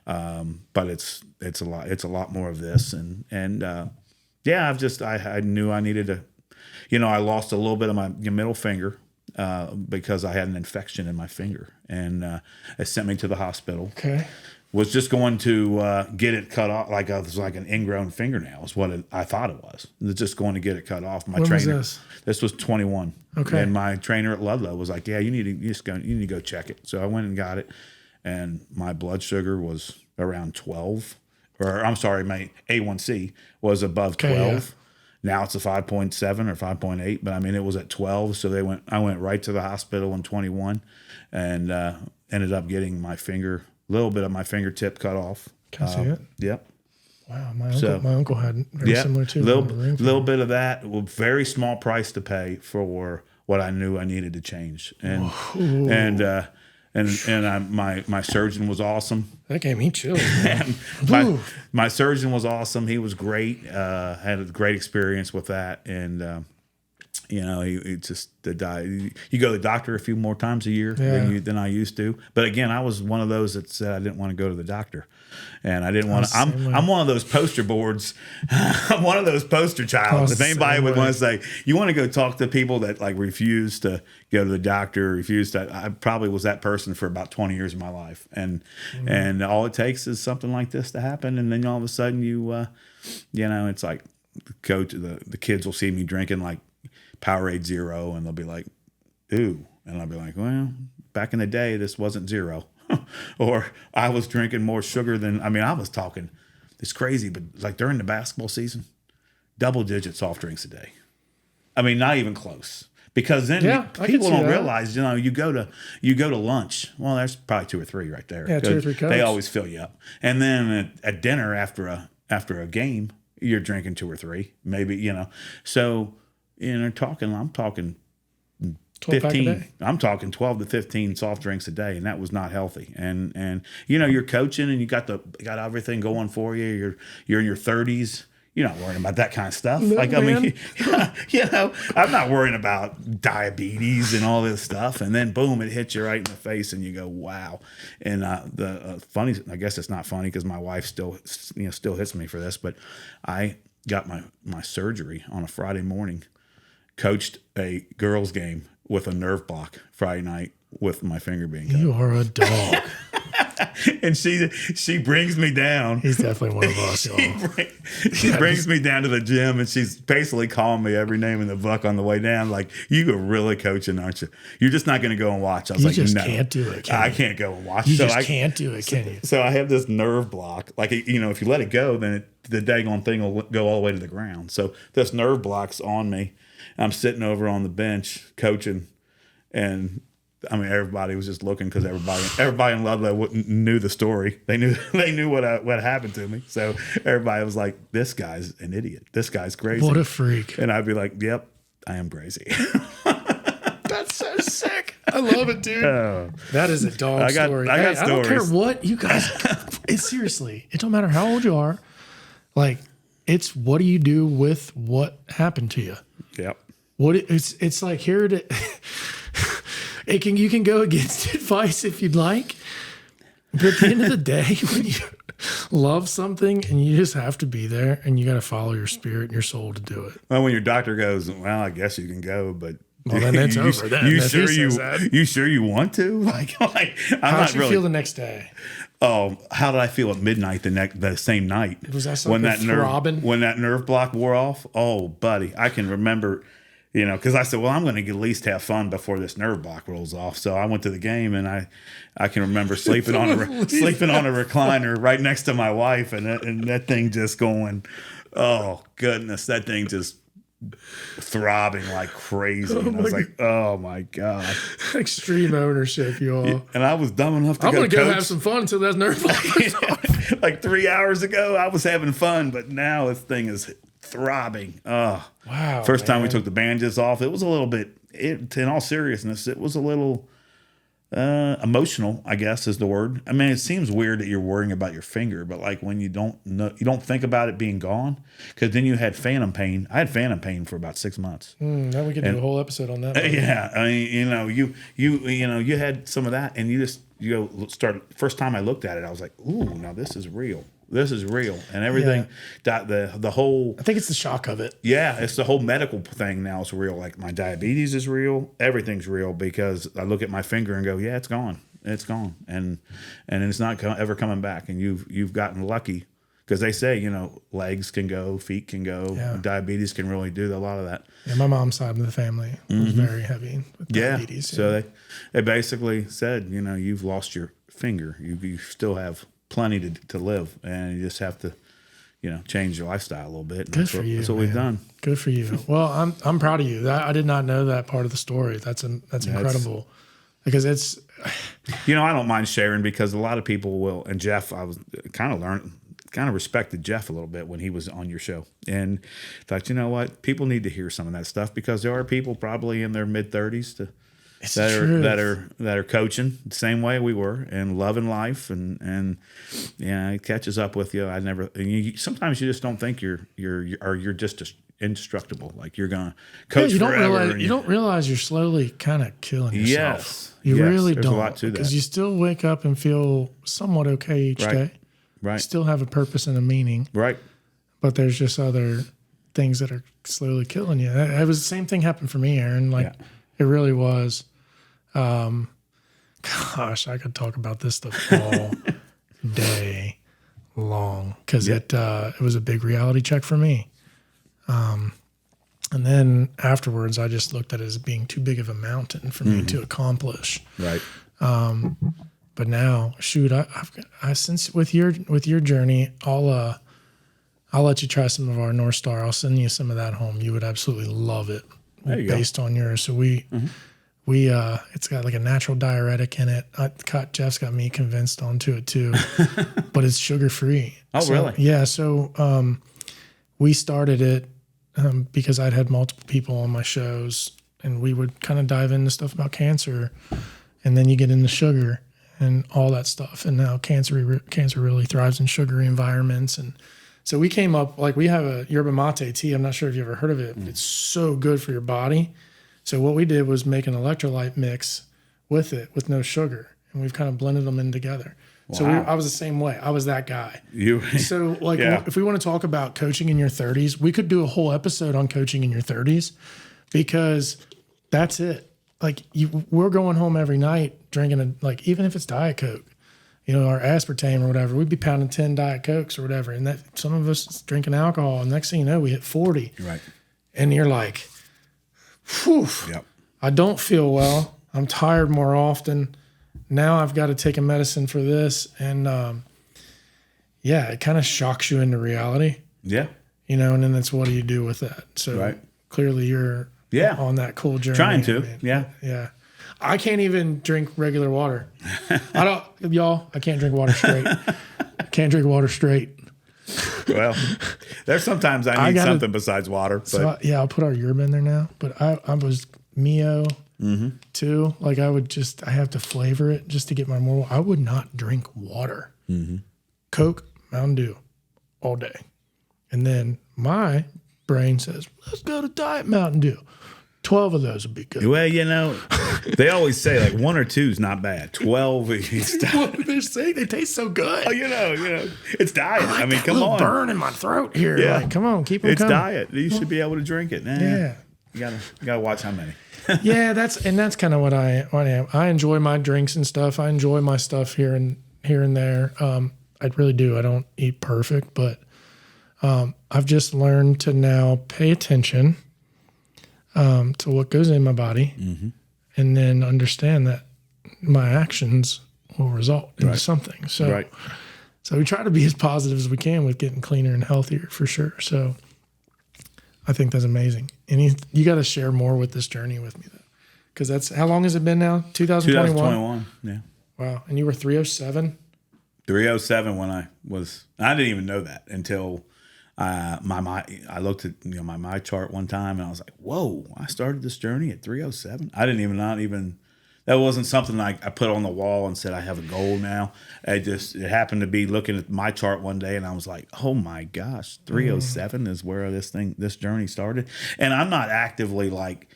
But it's a lot more of this. And I knew I needed to. I lost a little bit of my middle finger. Because I had an infection in my finger, and it sent me to the hospital. Okay. Was just going to get it cut off, like it was like an ingrown fingernail is what I thought it was. Just going to get it cut off. When was this? This was 21. Okay. And my trainer at Ludlow was like, "Yeah, you need to go check it." So I went and got it, and my blood sugar was around 12, or I'm sorry, my A1C was above 12. Yeah. Now it's a 5.7 or 5.8, but I mean, it was at 12. So I went right to the hospital in 21 and ended up getting my little bit of my fingertip cut off. Can I see it? Yep. Wow. My uncle had very similar too. Little bit of that, very small price to pay for what I knew I needed to change. My surgeon was awesome. That gave me chills. my surgeon was awesome. He was great. Had a great experience with that. And he just you go to the doctor a few more times a year than I used to. But again, I was one of those that said I didn't want to go to the doctor, and I didn't want to. I'm one of those poster boards. I'm one of those poster childs. If anybody would want to say you want to go talk to people that like refuse to go to the doctor, I probably was that person for about 20 years of my life, and all it takes is something like this to happen, and then all of a sudden it's like the kids will see me drinking like Powerade Zero, and they'll be like, "Ooh," and I'll be like, "Well, back in the day, this wasn't zero," or I was drinking more sugar than. I mean, I was talking. It's crazy, but like during the basketball season, double-digit soft drinks a day. I mean, not even close. Because then people don't realize, you go to lunch. Well, there's probably 2 or 3 right there. Yeah, 2 or 3 cups. They always fill you up, and then at dinner after a game, you're drinking 2 or 3, maybe. So. I'm talking 15. I'm talking 12 to 15 soft drinks a day, and that was not healthy. And you're coaching, and you got everything going for you. You're in your 30s. You're not worrying about that kind of stuff. No, I'm not worrying about diabetes and all this stuff. And then boom, it hits you right in the face, and you go, wow. And the funny, I guess it's not funny because my wife still hits me for this, but got my surgery on a Friday morning, coached a girls game with a nerve block Friday night with my finger being cut. You are a dog. And she brings me down. He's definitely one of us, y'all. She brings me down to the gym, and she's basically calling me every name in the book on the way down. Like, you are really coaching, aren't you? You're just not going to go and watch. I was You just no, can't do it, can I you? can't go and watch. You just can't do it, can you? So I have this nerve block. Like, if you let it go, then the daggone thing will go all the way to the ground. So this nerve block's on me. I'm sitting over on the bench coaching, and I mean, everybody was just looking because everybody in Ludlow knew the story. They knew what happened to me. So everybody was like, "This guy's an idiot. This guy's crazy. What a freak!" And I'd be like, "Yep, I am crazy." That's so sick. I love it, dude. That is a dog story. I got I don't care stories. what you guys. It's seriously. It don't matter how old you are. Like, it's what do you do with what happened to you? Yep. It's like here to. You can go against advice if you'd like, but at the end of the day, when you love something and you just have to be there and you got to follow your spirit and your soul to do it. Well, when your doctor goes, "Well, I guess you can go," but then it's over. Then you sure you want to? Like I'm How not did you really. feel the next day? Oh, how did I feel at midnight the same night? Was that something throbbing? When that nerve block wore off? Oh, buddy, I can remember, because I said, well, I'm going to at least have fun before this nerve block rolls off. So I went to the game, and I can remember sleeping on a recliner right next to my wife, and that thing just going, oh goodness, that thing just throbbing like crazy. And I was like, oh my God. Extreme ownership, y'all. And I was dumb enough to I'm going to go coach. have some fun until that nerve block. Like 3 hours ago, I was having fun, but now this thing is throbbing. Oh, wow. First time we took the bandages off, it was a little bit, in all seriousness, it was a little emotional, I guess is the word. I mean, it seems weird that you're worrying about your finger, but like when you don't think about it being gone, because then you had phantom pain. I had phantom pain for about 6 months. Now we could do a whole episode on that. Yeah, I mean, you had some of that, and you first time I looked at it, I was like, ooh, now this is real. This is real, and everything. That the whole. I think it's the shock of it. Yeah, it's the whole medical thing now is real. Like my diabetes is real. Everything's real because I look at my finger and go, yeah, it's gone. It's gone, and it's not ever coming back. And you've gotten lucky because they say legs can go, feet can go, diabetes can really do a lot of that. Yeah, my mom's side of the family was very heavy with diabetes. So they basically said, you've lost your finger. You still have plenty to live, and you just have to change your lifestyle a little bit. And Good for you. That's what we've done. Good for you. Well, I'm proud of you. I did not know that part of the story. That's incredible, because it's I don't mind sharing because a lot of people will. And Jeff, I was kind of respected Jeff a little bit when he was on your show, and thought, you know what, people need to hear some of that stuff because there are people probably in their mid-30s that are coaching the same way we were and loving life, and it catches up with you. Sometimes you just don't think you're just indestructible, like you're gonna coach forever. You don't realize you're slowly kind of killing yourself. Yes, you really there's don't. A lot to that because you still wake up and feel somewhat okay each day. Right. You still have a purpose and a meaning. Right. But there's just other things that are slowly killing you. It was the same thing happened for me, Aaron. It really was. Gosh, I could talk about this stuff all day long because it was a big reality check for me. And then afterwards, I just looked at it as being too big of a mountain for me to accomplish. Right. But now, shoot, I since with your journey, I'll let you try some of our North Star. I'll send you some of that home. You would absolutely love it based on yours. So we it's got like a natural diuretic in it. Jeff's got me convinced onto it too, but it's sugar free. Oh, really? Yeah. So we started it because I'd had multiple people on my shows, and we would kind of dive into stuff about cancer, and then you get into sugar and all that stuff. And now cancer really thrives in sugary environments. And so we came up, we have a yerba mate tea. I'm not sure if you ever heard of it, but it's so good for your body. So what we did was make an electrolyte mix with it with no sugar. And we've kind of blended them in together. So Wow. I was the same way. I was that guy. You So like, Yeah. if we want to talk about coaching in your 30s, we could do a whole episode on coaching in your 30s because that's it. Like we're going home every night drinking like, even if it's Diet Coke, or aspartame or whatever, we'd be pounding 10 Diet Cokes or whatever. And that some of us is drinking alcohol. And next thing you know, we hit 40. Right. And you're like, whew, Yep. I don't feel well. I'm tired more often. Now I've got to take a medicine for this. And it kind of shocks you into reality, Yeah. and then it's what do you do with that? So Right. clearly you're on that cool journey. Trying to. I mean, Yeah. Yeah. I can't even drink regular water. I can't drink water straight. Can't drink water straight. Well, there's sometimes I need something besides water. But So I'll put our yerba in there now. But I was Mio too. Like I have to flavor it just to get my more. I would not drink water. Coke, Mountain Dew, all day. And then my brain says, let's go to Diet Mountain Dew. 12 of those would be good. well, they always say like 1 or 2 is not bad. 12 is What do they say? They taste so good. Oh, it's diet. I mean, That come little on. burn in my throat here. Yeah. Like, come on, keep them It's coming. diet. You should be able to drink it. Yeah. You gotta watch how many. Yeah, that's kind of what I am. I enjoy my drinks and stuff. I enjoy my stuff here and there. I really do. I don't eat perfect, but I've just learned to now pay attention to what goes in my body, and then understand that my actions will result into something. So, so we try to be as positive as we can with getting cleaner and healthier for sure. So I think that's amazing. And you got to share more with this journey with me, though, because that's how long has it been now? 2021. 2021. Yeah. Wow. And you were 307. 307 when I didn't even know that until I looked at my chart one time and I was like, whoa, I started this journey at 307. I didn't even that wasn't something I put on the wall and said I have a goal now. It happened to be looking at my chart one day and I was like, oh my gosh, 307 is where this journey started. And I'm not actively like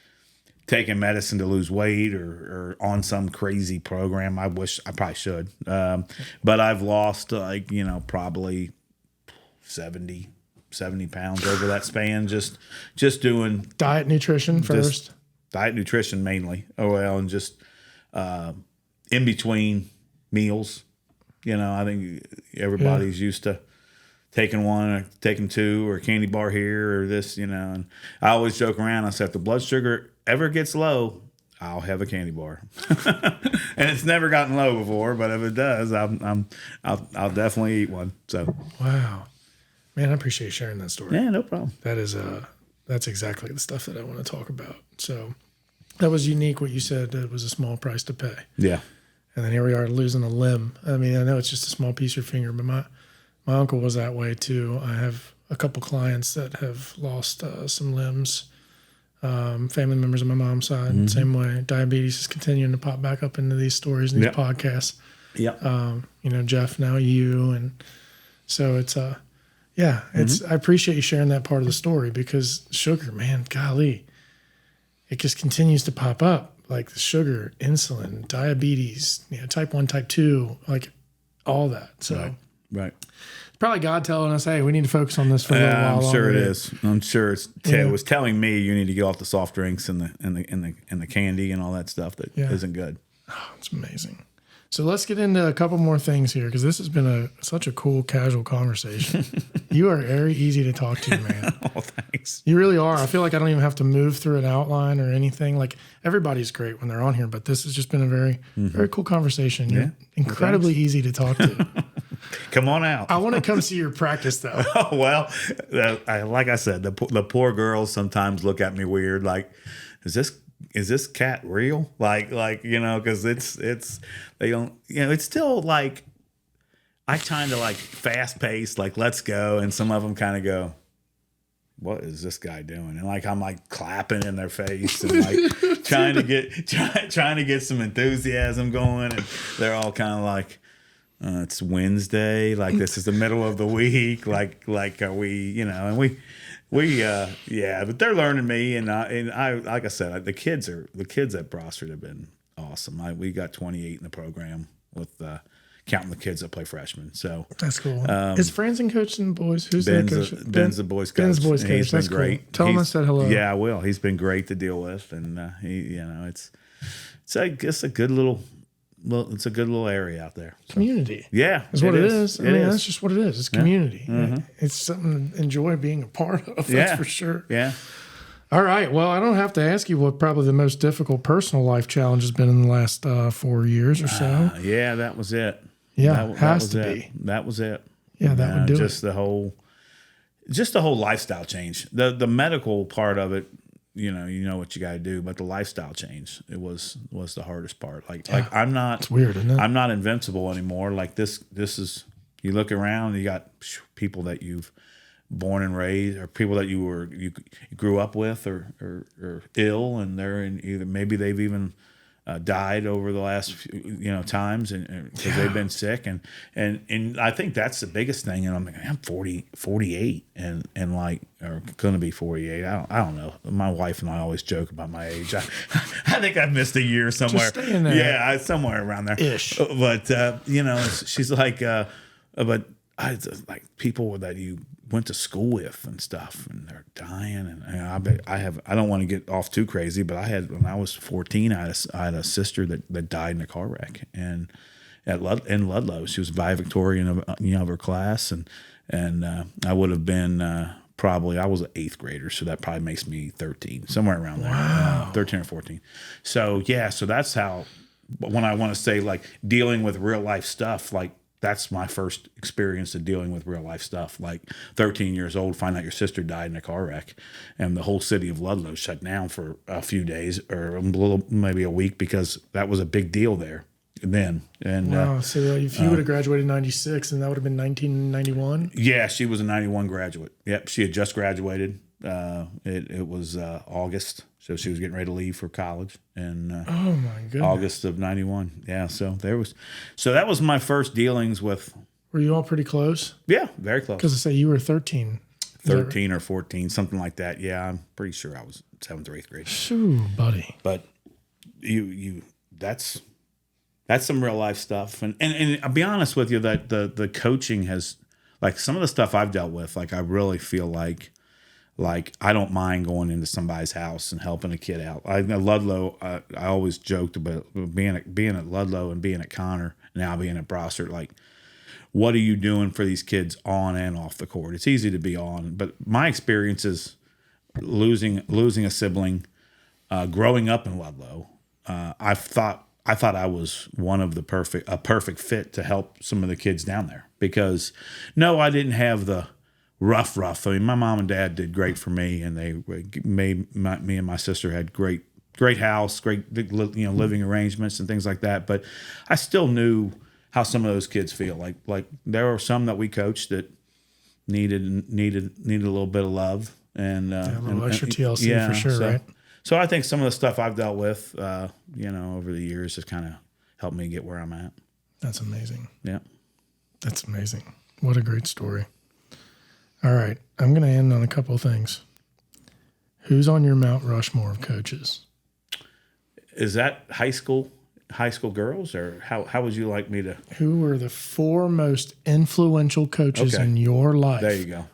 taking medicine to lose weight or on some crazy program. I probably should. But I've lost probably 70 pounds over that span. Just doing Diet, nutrition first. Diet, nutrition mainly. Oh, well, and just in between meals. I think everybody's used to taking one or taking 2 or a candy bar here or this, and I always joke around. I said, if the blood sugar ever gets low, I'll have a candy bar. And it's never gotten low before, but if it does, I'll definitely eat one. So Wow. Man, I appreciate you sharing that story. yeah, no problem. That's exactly the stuff that I want to talk about. So that was unique what you said. That it was a small price to pay. Yeah. And then here we are losing a limb. I mean, I know it's just a small piece of your finger, but my uncle was that way too. I have a couple clients that have lost some limbs, family members on my mom's side. Same way. Diabetes is continuing to pop back up into these stories and these podcasts. Yeah. Jeff, now you. And so it's, I appreciate you sharing that part of the story because sugar, man, golly, it just continues to pop up. Like the sugar, insulin, diabetes, type 1, type 2, like all that. So Right. it's probably God telling us, hey, we need to focus on this for a little while. I'm sure longer. it is. I'm sure it was telling me you need to get off the soft drinks and the candy and all that stuff that isn't good. Oh, it's amazing. So let's get into a couple more things here because this has been such a cool, casual conversation. You are very easy to talk to, man. Oh, thanks. You really are. I feel like I don't even have to move through an outline or anything. Like everybody's great when they're on here, but this has just been a very, very cool conversation. You're incredibly easy to talk to. Come on out. I want to come see your practice though. Oh, well, like I said, the poor girls sometimes look at me weird. Like, is this cat real? Like, because they don't, it's still like, I kind of like fast paced, like, let's go. And some of them kind of go, what is this guy doing? And like, I'm like clapping in their face and like trying to get some enthusiasm going. And they're all kind of like, it's Wednesday. Like this is the middle of the week. Like are we, and we but they're learning me. And I, like I said, the kids at Brossart have been awesome. We got 28 in the program with, counting the kids that play freshmen. So that's cool. Is Franzen coaching the boys? Who's Ben's their coach? Ben's the boys coach. Ben's the boys coach. He's That's been great. Cool. Tell him I said hello. Yeah, I will. He's been great to deal with, and it's I guess a good little. Well, it's a good little area out there. So. Community. Yeah. Is what it is. I mean, is. that's just what it is. It's community. It's something to enjoy being a part of. That's for sure. Yeah. All right. Well, I don't have to ask you what probably the most difficult personal life challenge has been in the last 4 years or so. Yeah, that was it. Yeah, that was it. That was it. Yeah, that would do just it. The whole lifestyle change. The medical part of it, you know what you got to do, but the lifestyle change, it was the hardest part. Like I'm not. It's weird, isn't it? I'm not invincible anymore. Like this is. You look around, you got people that you've born and raised, or people that you grew up with, or ill, and they're in either maybe they've even died over the last few, times, and because they've been sick, and I think that's the biggest thing. And I'm like, I'm 48, and like, or going to be 48. I don't know. My wife and I always joke about my age. I think I've missed a year somewhere. Just stay in there. Yeah, somewhere around there. Ish. But she's like, but I like people that you went to school with and stuff, and they're dying. And I don't want to get off too crazy, but when I was 14, I had a sister that died in a car wreck, and in Ludlow. She was valedictorian of her class, and I would have been probably, I was an 8th grader, so that probably makes me 13, somewhere around there. Wow. 13 or 14. So yeah, so that's how, when I want to say like dealing with real life stuff, like that's my first experience of dealing with real life stuff. Like 13 years old, find out your sister died in a car wreck, and the whole city of Ludlow shut down for a few days or maybe a week, because that was a big deal there then. And wow. So if you would have graduated in 96, then that would have been 1991. Yeah, she was a 91 graduate. Yep, she had just graduated. It was August, so she was getting ready to leave for college, and oh my goodness, August of 91. Yeah, so that was my first dealings with. Were you all pretty close? Yeah, very close. Because I say you were 13. 13 or 14, something like that. Yeah, I'm pretty sure I was 7th or 8th grade. Shoo, buddy. But that's some real life stuff, and I'll be honest with you that the coaching has, like, some of the stuff I've dealt with, like, I really feel like I don't mind going into somebody's house and helping a kid out. At Ludlow, I always joked about being at Ludlow and being at Connor, now being at Brossart. Like, what are you doing for these kids on and off the court? It's easy to be on, but my experience is losing a sibling, growing up in Ludlow. I thought I was one of a perfect fit to help some of the kids down there, because no, I didn't have the rough. I mean, my mom and dad did great for me, and they made me and my sister had great house, great living arrangements and things like that. But I still knew how some of those kids feel. Like there were some that we coached that needed a little bit of love and a little extra TLC for sure, right? So I think some of the stuff I've dealt with, over the years has kind of helped me get where I'm at. That's amazing. Yeah, that's amazing. What a great story. All right, I'm going to end on a couple of things. Who's on your Mount Rushmore of coaches? Is that high school girls, or how would you like me to? Who were the 4 most influential coaches in your life? There you go.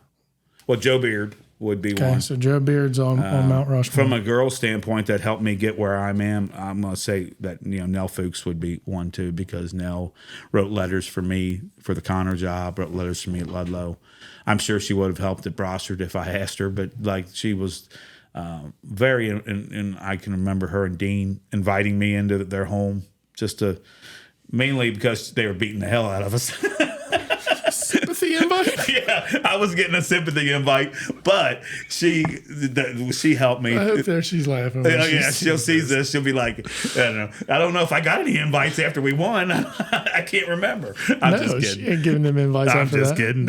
Well, Joe Beard would be one. Okay, so Joe Beard's on Mount Rushmore. From a girl standpoint, that helped me get where I am. I'm going to say that Nell Fuchs would be one too, because Nell wrote letters for me for the Connor job, wrote letters for me at Ludlow. I'm sure she would have helped at Brossart if I asked her, but like, she was very, and I can remember her and Dean inviting me into their home mainly because they were beating the hell out of us. Sympathy invite? Yeah, I was getting a sympathy invite, but she helped me. I hope there she's laughing. She'll see this. She'll be like, I don't know if I got any invites after we won. I can't remember. I'm just kidding. She ain't giving them invites I'm after just that. kidding.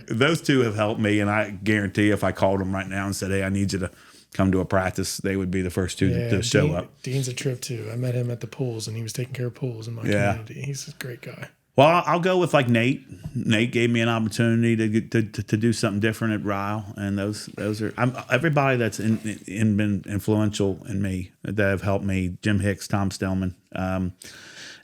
Those two have helped me, and I guarantee if I called them right now and said, hey, I need you to come to a practice, they would be the first two to show up. Dean's a trip too. I met him at the pools, and he was taking care of pools in my community. He's a great guy. Well, I'll go with like Nate. Nate gave me an opportunity to do something different at Ryle, and those are everybody that's been influential in me, that have helped me. Jim Hicks, Tom Stellman,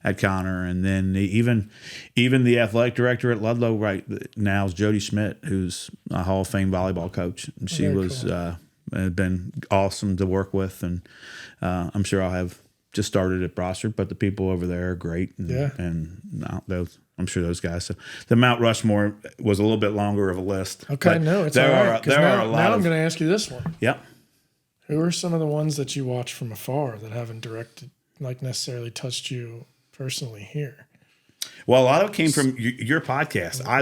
at Connor, and then even the athletic director at Ludlow right now is Jody Schmidt, who's a Hall of Fame volleyball coach. And she was cool. Been awesome to work with, and I'm sure I'll have just started at Brossart, but the people over there are great. And, I'm sure those guys. So the Mount Rushmore was a little bit longer of a list. Okay, no, it's all right. Now I'm going to ask you this one. Yep. Who are some of the ones that you watch from afar that haven't necessarily touched you personally here? Well, a lot of it came from your podcast. I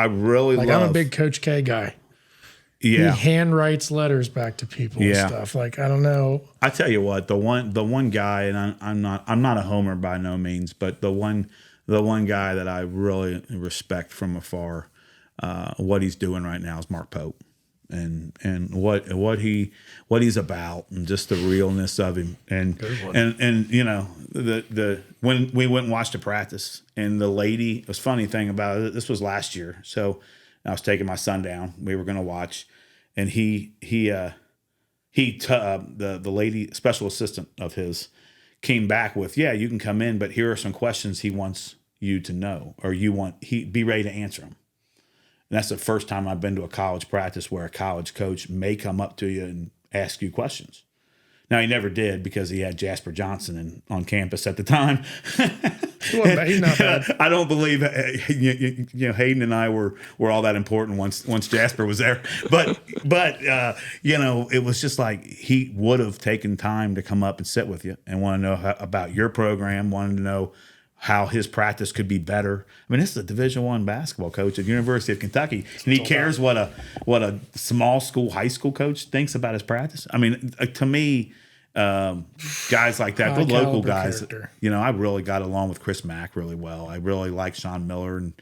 really love. I'm a big Coach K guy. Yeah. He handwrites letters back to people and stuff. Like, I don't know. I tell you what, the one guy, and I'm not a homer by no means, but the one guy that I really respect from afar, what he's doing right now is Mark Pope, and what he's about, and just the realness of him, and you know the when we went and watched a practice, and the lady, it was funny thing about it, this was last year, so I was taking my son down, we were going to watch, and the lady special assistant of his came back with, yeah, you can come in, but here are some questions he wants you to know, or be ready to answer them. And that's the first time I've been to a college practice where a college coach may come up to you and ask you questions. Now, he never did because he had Jasper Johnson on campus at the time. He's not bad. I don't believe Hayden and I were all that important once Jasper was there. But it was just like he would have taken time to come up and sit with you and want to know about your program, wanted to know how his practice could be better. I mean, this is a Division I basketball coach at the University of Kentucky, and he cares what a small school, high school coach thinks about his practice. I mean, to me, guys like that, the local guys, character. I really got along with Chris Mack really well. I really like Sean Miller, and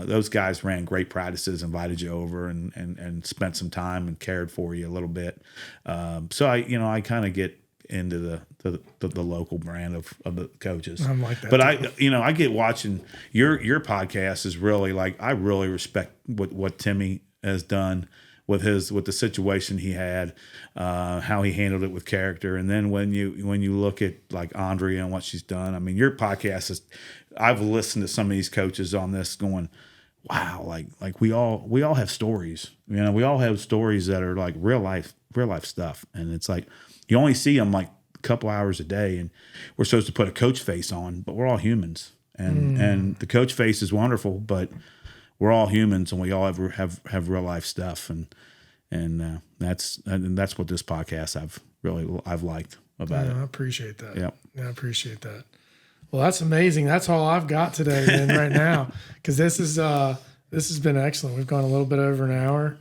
those guys ran great practices, invited you over, and spent some time and cared for you a little bit. So I kind of get into the local brand of the coaches. I'm like that. But I get watching your podcast is really like, I really respect what Timmy has done with the situation he had, how he handled it with character. And then when you look at like Andrea and what she's done, I mean, your podcast is, I've listened to some of these coaches on this going, wow, like we all have stories. We all have stories that are like real life stuff. And it's like, you only see them like a couple hours a day, and we're supposed to put a coach face on, but we're all humans. And the coach face is wonderful, but we're all humans, and we all have real life stuff. And that's what this podcast I've liked about it. I appreciate that. Yep. I appreciate that. Well, that's amazing. That's all I've got today, man, right now, because this has been excellent. We've gone a little bit over an hour.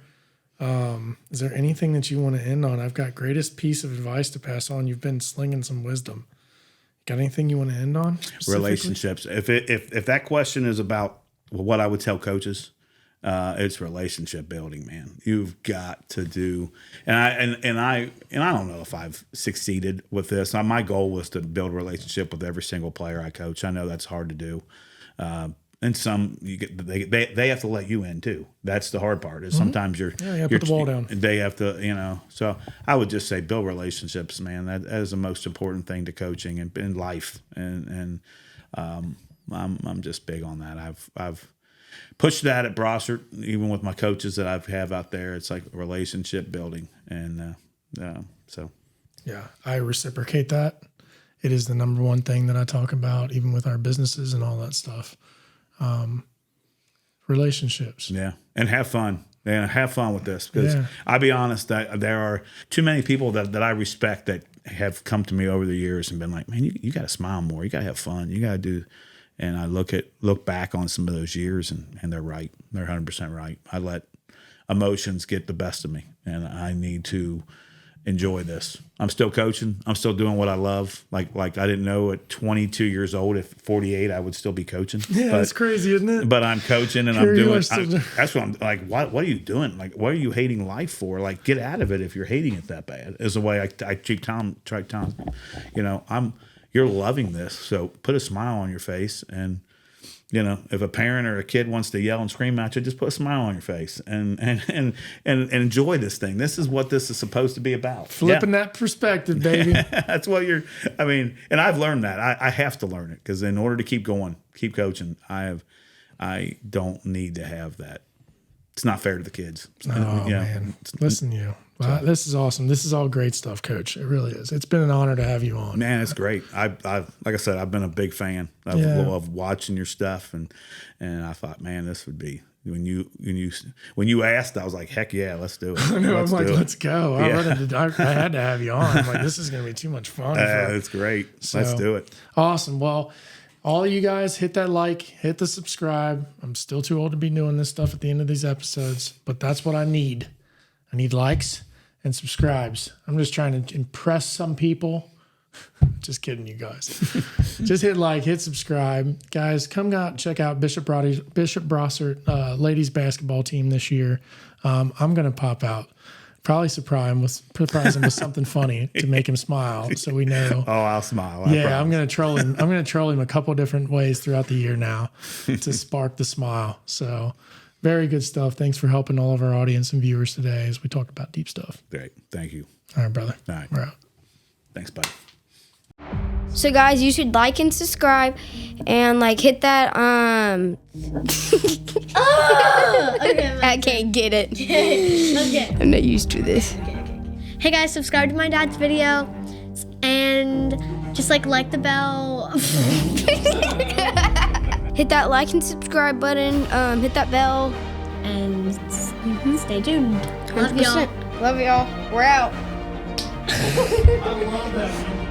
Is there anything that you want to end on? I've got greatest piece of advice to pass on. You've been slinging some wisdom. Got anything you want to end on? Relationships. If that question is about what I would tell coaches, it's relationship building, man. You've got to do, and I don't know if I've succeeded with this. My goal was to build a relationship with every single player I coach. I know that's hard to do. And some they have to let you in too. That's the hard part. Is sometimes you're put the ball down. They have to, So I would just say build relationships, man. That is the most important thing to coaching and in life. And I'm just big on that. I've pushed that at Brossart, even with my coaches that I have out there. It's like relationship building, and so. Yeah, I reciprocate that. It is the number one thing that I talk about, even with our businesses and all that stuff. Relationships. Yeah. And have fun. Yeah, have fun with this, because I'll be honest, there are too many people that I respect that have come to me over the years and been like, man, you got to smile more. You got to have fun. You got to do. And I look back on some of those years, and they're right. They're 100% right. I let emotions get the best of me, and I need to enjoy this. I'm still coaching. I'm still doing what I love. Like I didn't know at 22 years old, at 48, I would still be coaching. Yeah, that's crazy, isn't it? But I'm coaching, and I'm doing. That's what I'm like. What are you doing? Like, what are you hating life for? Like, get out of it if you're hating it that bad. Is the way I treat Tom. You're loving this, so put a smile on your face, and if a parent or a kid wants to yell and scream at you, just put a smile on your face and enjoy this thing. This is what this is supposed to be about. Flipping that perspective, baby. That's what and I've learned that. I have to learn it, because in order to keep going, keep coaching, I don't need to have that. It's not fair to the kids. Man. Listen to you. Wow, this is awesome. This is all great stuff, Coach. It really is. It's been an honor to have you on. Man, it's great. I've like I said, I've been a big fan of watching your stuff, and I thought, man, this would be when you asked, I was like, heck yeah, let's do it. I know. I'm like, let's go. I had to have you on. I'm like, this is going to be too much fun. It's great. Let's do it. Awesome. Well, all of you guys, hit that like, hit the subscribe. I'm still too old to be doing this stuff at the end of these episodes, but that's what I need. I need likes and subscribes. I'm just trying to impress some people. Just kidding, you guys. Just hit like, hit subscribe. Guys, come out, check out Bishop Brossart ladies basketball team this year. I'm going to pop out. Probably surprise him with something funny to make him smile, so we know. Oh, I'll smile. I'm going to troll him. I'm going to troll him a couple different ways throughout the year now to spark the smile. So, very good stuff. Thanks for helping all of our audience and viewers today as we talk about deep stuff. Great. Thank you. All right, brother. All right. We're out. Thanks, buddy. So guys, you should like and subscribe and hit that Okay, I can't get it. okay. I'm not used to this. Hey guys, subscribe to my dad's video and just like the bell. Hit that like and subscribe button. Hit that bell. And stay tuned. Love y'all. 100%. Love y'all. We're out. I love that.